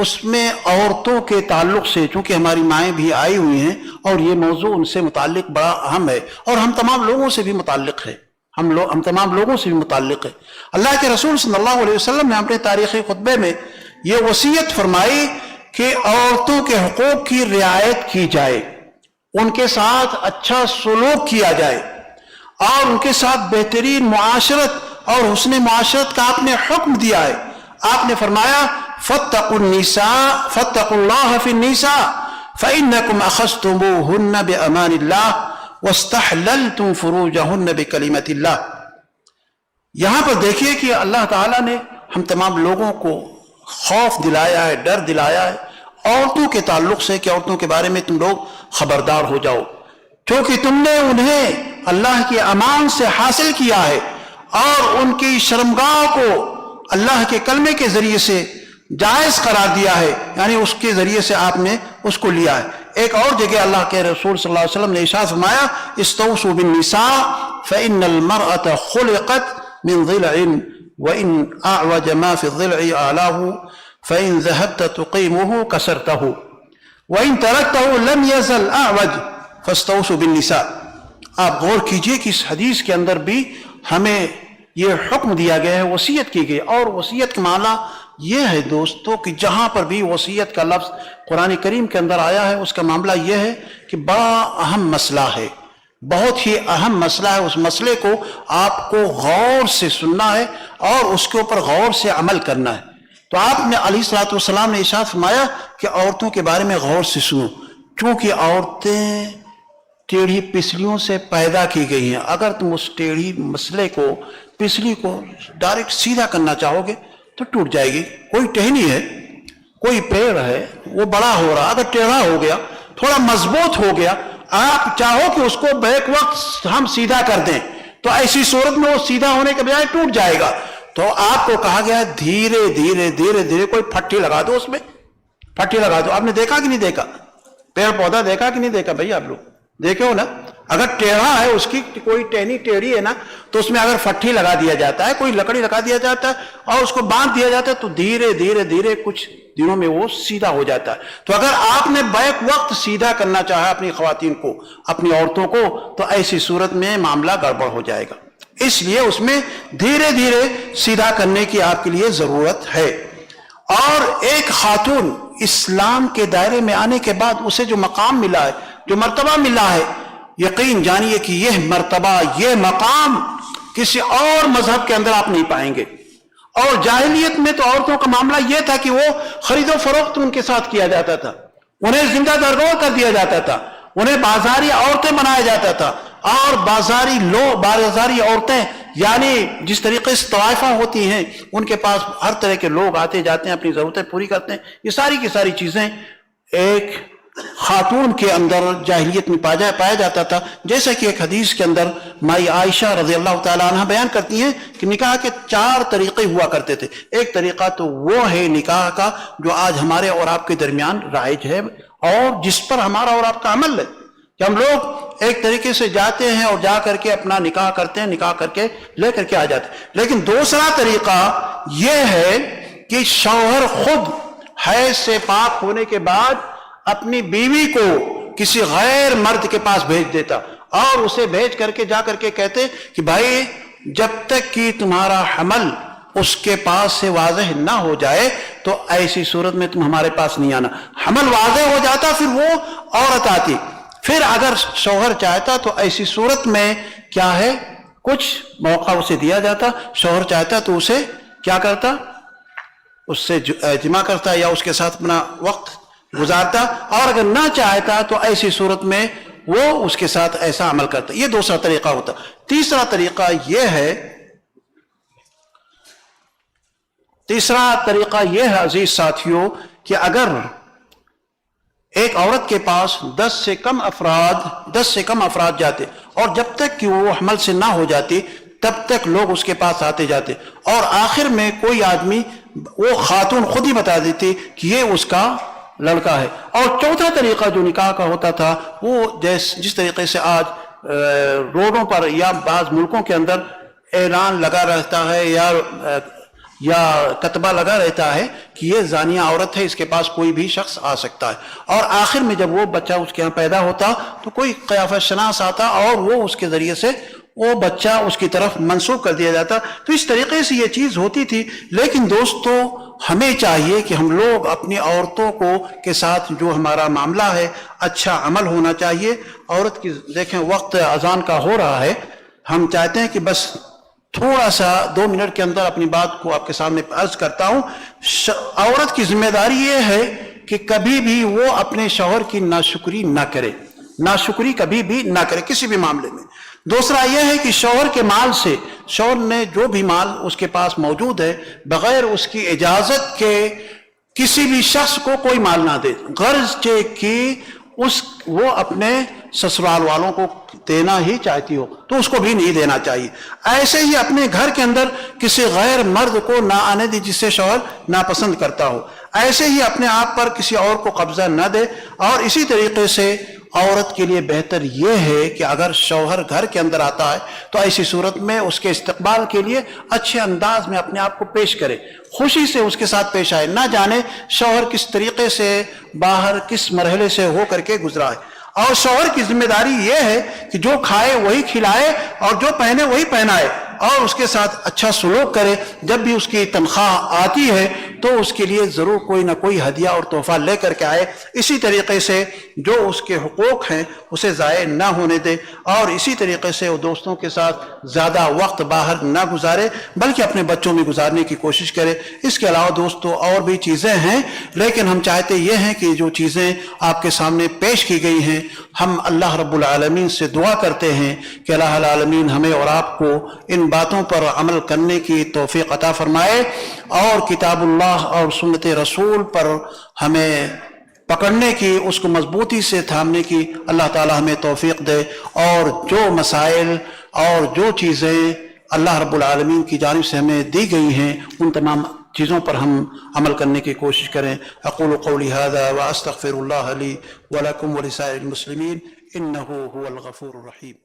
اس میں عورتوں کے تعلق سے، چونکہ ہماری مائیں بھی آئی ہوئی ہیں اور یہ موضوع ان سے متعلق بڑا اہم ہے اور ہم تمام لوگوں سے بھی متعلق ہے، ہم تمام لوگوں سے بھی متعلق ہے۔ اللہ کے رسول صلی اللہ علیہ وسلم نے اپنے تاریخی خطبے میں یہ وصیت فرمائی کہ عورتوں کے حقوق کی رعایت کی جائے، ان کے ساتھ اچھا سلوک کیا جائے اور ان کے ساتھ بہترین معاشرت اور حسن معاشرت کا آپ نے حکم دیا ہے۔ آپ نے فرمایا فاتقوا النساء فاتقوا اللہ فی النساء فإنکم اخذتموہن بأمان اللہ واستحللتم فروجہن بکلمۃ اللہ۔ یہاں پر دیکھیے کہ اللہ تعالیٰ نے ہم تمام لوگوں کو خوف دلایا ہے، ڈر دلایا ہے عورتوں کے تعلق سے کہ عورتوں کے بارے میں تم لوگ خبردار ہو جاؤ، کیونکہ تم نے انہیں اللہ کے امان سے حاصل کیا ہے اور ان کی شرمگاہ کو اللہ کے کلمے کے ذریعے سے جائز قرار دیا ہے، یعنی اس کے ذریعے سے آپ نے اس کو لیا ہے۔ ایک اور جگہ اللہ کے رسول صلی اللہ علیہ وسلم نے ارشاد فرمایا استوصوا بالنساء فإن المرأة خلقت من ضلع وإن أعوج ما في الضلع أعلاه فإن ذهبت تقيمه كسرته وإن تركته لم يزل أعوج فاستوصوا بالنساء۔ آپ غور کیجئے کہ اس حدیث کے اندر بھی ہمیں یہ حکم دیا گیا ہے، وصیت کی گئی، اور وصیت کا معنی یہ ہے دوستو کہ جہاں پر بھی وصیت کا لفظ قرآن کریم کے اندر آیا ہے اس کا معاملہ یہ ہے کہ بڑا اہم مسئلہ ہے، بہت ہی اہم مسئلہ ہے۔ اس مسئلے کو آپ کو غور سے سننا ہے اور اس کے اوپر غور سے عمل کرنا ہے۔ تو آپ نے علیہ الصلوۃ والسلام نے ارشاد فرمایا کہ عورتوں کے بارے میں غور سے سنو، کیونکہ عورتیں ٹیڑھی پسلیوں سے پیدا کی گئی ہیں۔ اگر تم اس ٹیڑھی مسئلے کو، پسلی کو ڈائریکٹ سیدھا کرنا چاہو گے تو ٹوٹ جائے گی۔ کوئی ٹہنی ہے، کوئی پیڑ ہے، وہ بڑا ہو رہا، اگر ٹیڑھا ہو گیا، تھوڑا مضبوط ہو گیا، آپ چاہو کہ اس کو بیک وقت ہم سیدھا کر دیں تو ایسی صورت میں وہ سیدھا ہونے کے بجائے ٹوٹ جائے گا۔ تو آپ کو کہا گیا ہے دھیرے دھیرے دھیرے دھیرے کوئی پھٹی لگا دو، اس میں پھٹی لگا دو۔ آپ نے دیکھا کہ نہیں دیکھا؟ پیڑ پودا دیکھا کہ نہیں دیکھا بھائی؟ آپ لوگ دیکھے ہو نا، اگر ٹیڑھا ہے، اس کی کوئی ٹہنی ٹیڑھی ہے نا، تو اس میں اگر پھٹی لگا دیا جاتا ہے، کوئی لکڑی لگا دیا جاتا ہے اور اس کو باندھ دیا جاتا ہے تو دھیرے دھیرے دھیرے کچھ دنوں میں وہ سیدھا ہو جاتا ہے۔ تو اگر آپ نے بیک وقت سیدھا کرنا چاہا اپنی خواتین کو، اپنی عورتوں کو، تو ایسی صورت میں معاملہ گڑبڑ ہو جائے گا، اس لیے اس میں دھیرے دھیرے سیدھا کرنے کی آپ کے لیے ضرورت ہے۔ اور ایک خاتون اسلام کے دائرے میں آنے کے بعد اسے جو مقام ملا ہے، جو مرتبہ ملا ہے، یقین جانیے کہ یہ مرتبہ، یہ مقام کسی اور مذہب کے اندر آپ نہیں پائیں گے۔ اور جاہلیت میں تو عورتوں کا معاملہ یہ تھا کہ وہ خرید و فروخت ان کے ساتھ کیا جاتا تھا، انہیں زندہ درگور کر دیا جاتا تھا، انہیں بازاری عورتیں بنایا جاتا تھا، اور بازاری عورتیں یعنی جس طریقے سے طوائفہ ہوتی ہیں، ان کے پاس ہر طرح کے لوگ آتے جاتے ہیں، اپنی ضرورتیں پوری کرتے ہیں، یہ ساری کی ساری چیزیں ایک خاتون کے اندر جاہلیت میں پایا جاتا تھا۔ جیسا کہ ایک حدیث کے اندر مائی عائشہ رضی اللہ تعالیٰ عنہ بیان کرتی ہیں کہ نکاح کے 4 طریقے ہوا کرتے تھے۔ ایک طریقہ تو وہ ہے نکاح کا جو آج ہمارے اور آپ کے درمیان رائج ہے اور جس پر ہمارا اور آپ کا عمل ہے، کہ ہم لوگ ایک طریقے سے جاتے ہیں اور جا کر کے اپنا نکاح کرتے ہیں، نکاح کر کے لے کر کے آ جاتے ہیں۔ لیکن دوسرا طریقہ یہ ہے کہ شوہر خود حیض سے پاک ہونے کے بعد اپنی بیوی کو کسی غیر مرد کے پاس بھیج دیتا اور اسے بھیج کر کے جا کر کے کہتے کہ بھائی جب تک کہ تمہارا حمل اس کے پاس سے واضح نہ ہو جائے تو ایسی صورت میں تم ہمارے پاس نہیں آنا۔ حمل واضح ہو جاتا پھر وہ عورت آتی، پھر اگر شوہر چاہتا تو ایسی صورت میں کیا ہے، کچھ موقع اسے دیا جاتا، شوہر چاہتا تو اسے کیا کرتا، اس سے جمع کرتا یا اس کے ساتھ اپنا وقت گزارتا، اور اگر نہ چاہتا تو ایسی صورت میں وہ اس کے ساتھ ایسا عمل کرتا۔ یہ دوسرا طریقہ ہوتا۔ تیسرا طریقہ یہ ہے عزیز ساتھیوں کہ اگر ایک عورت کے پاس 10 سے کم افراد جاتے اور جب تک کہ وہ حمل سے نہ ہو جاتی تب تک لوگ اس کے پاس آتے جاتے، اور آخر میں کوئی آدمی، وہ خاتون خود ہی بتا دیتی کہ یہ اس کا لڑکا ہے۔ اور چوتھا طریقہ جو نکاح کا ہوتا تھا وہ جس طریقے سے آج روڈوں پر یا بعض ملکوں کے اندر اعلان لگا رہتا ہے یا یا کتبہ لگا رہتا ہے کہ یہ زانیہ عورت ہے، اس کے پاس کوئی بھی شخص آ سکتا ہے، اور آخر میں جب وہ بچہ اس کے یہاں پیدا ہوتا تو کوئی قیافت شناس آتا اور وہ اس کے ذریعے سے وہ بچہ اس کی طرف منسوب کر دیا جاتا۔ تو اس طریقے سے یہ چیز ہوتی تھی۔ لیکن دوستو ہمیں چاہیے کہ ہم لوگ اپنی عورتوں کے ساتھ جو ہمارا معاملہ ہے اچھا عمل ہونا چاہیے۔ عورت کی دیکھیں وقت اذان کا ہو رہا ہے، ہم چاہتے ہیں کہ بس تھوڑا سا 2 منٹ کے اندر اپنی بات کو آپ کے سامنے عرض کرتا ہوں۔ عورت کی ذمہ داری یہ ہے کہ کبھی بھی وہ اپنے شوہر کی ناشکری نہ کرے، ناشکری کبھی بھی نہ کرے کسی بھی معاملے میں۔ دوسرا یہ ہے کہ شوہر کے مال سے، شوہر نے جو بھی مال اس کے پاس موجود ہے، بغیر اس کی اجازت کے کسی بھی شخص کو کوئی مال نہ دے، غرض کہ وہ اپنے سسرال والوں کو دینا ہی چاہتی ہو تو اس کو بھی نہیں دینا چاہیے۔ ایسے ہی اپنے گھر کے اندر کسی غیر مرد کو نہ آنے دے جس سے شوہر ناپسند کرتا ہو، ایسے ہی اپنے آپ پر کسی اور کو قبضہ نہ دے۔ اور اسی طریقے سے عورت کے لیے بہتر یہ ہے کہ اگر شوہر گھر کے اندر آتا ہے تو ایسی صورت میں اس کے استقبال کے لیے اچھے انداز میں اپنے آپ کو پیش کرے، خوشی سے اس کے ساتھ پیش آئے، نہ جانے شوہر کس طریقے سے باہر کس مرحلے سے ہو کر کے گزرا ہے۔ اور شوہر کی ذمہ داری یہ ہے کہ جو کھائے وہی کھلائے اور جو پہنے وہی پہنائے اور اس کے ساتھ اچھا سلوک کرے۔ جب بھی اس کی تنخواہ آتی ہے تو اس کے لیے ضرور کوئی نہ کوئی ہدیہ اور تحفہ لے کر کے آئے۔ اسی طریقے سے جو اس کے حقوق ہیں اسے ضائع نہ ہونے دے، اور اسی طریقے سے وہ دوستوں کے ساتھ زیادہ وقت باہر نہ گزارے بلکہ اپنے بچوں میں گزارنے کی کوشش کرے۔ اس کے علاوہ دوستوں اور بھی چیزیں ہیں، لیکن ہم چاہتے یہ ہیں کہ جو چیزیں آپ کے سامنے پیش کی گئی ہیں، ہم اللہ رب العالمین سے دعا کرتے ہیں کہ اللہ العالمین ہمیں اور آپ کو ان باتوں پر عمل کرنے کی توفیق عطا فرمائے، اور کتاب اللہ اور سنت رسول پر ہمیں پکڑنے کی، اس کو مضبوطی سے تھامنے کی اللہ تعالی ہمیں توفیق دے، اور جو مسائل اور جو چیزیں اللہ رب العالمین کی جانب سے ہمیں دی گئی ہیں ان تمام چیزوں پر ہم عمل کرنے کی کوشش کریں۔ اقول قولی ھذا واستغفر اللہ لی ولکم ولسائر المسلمین انہ هو الغفور الرحیم۔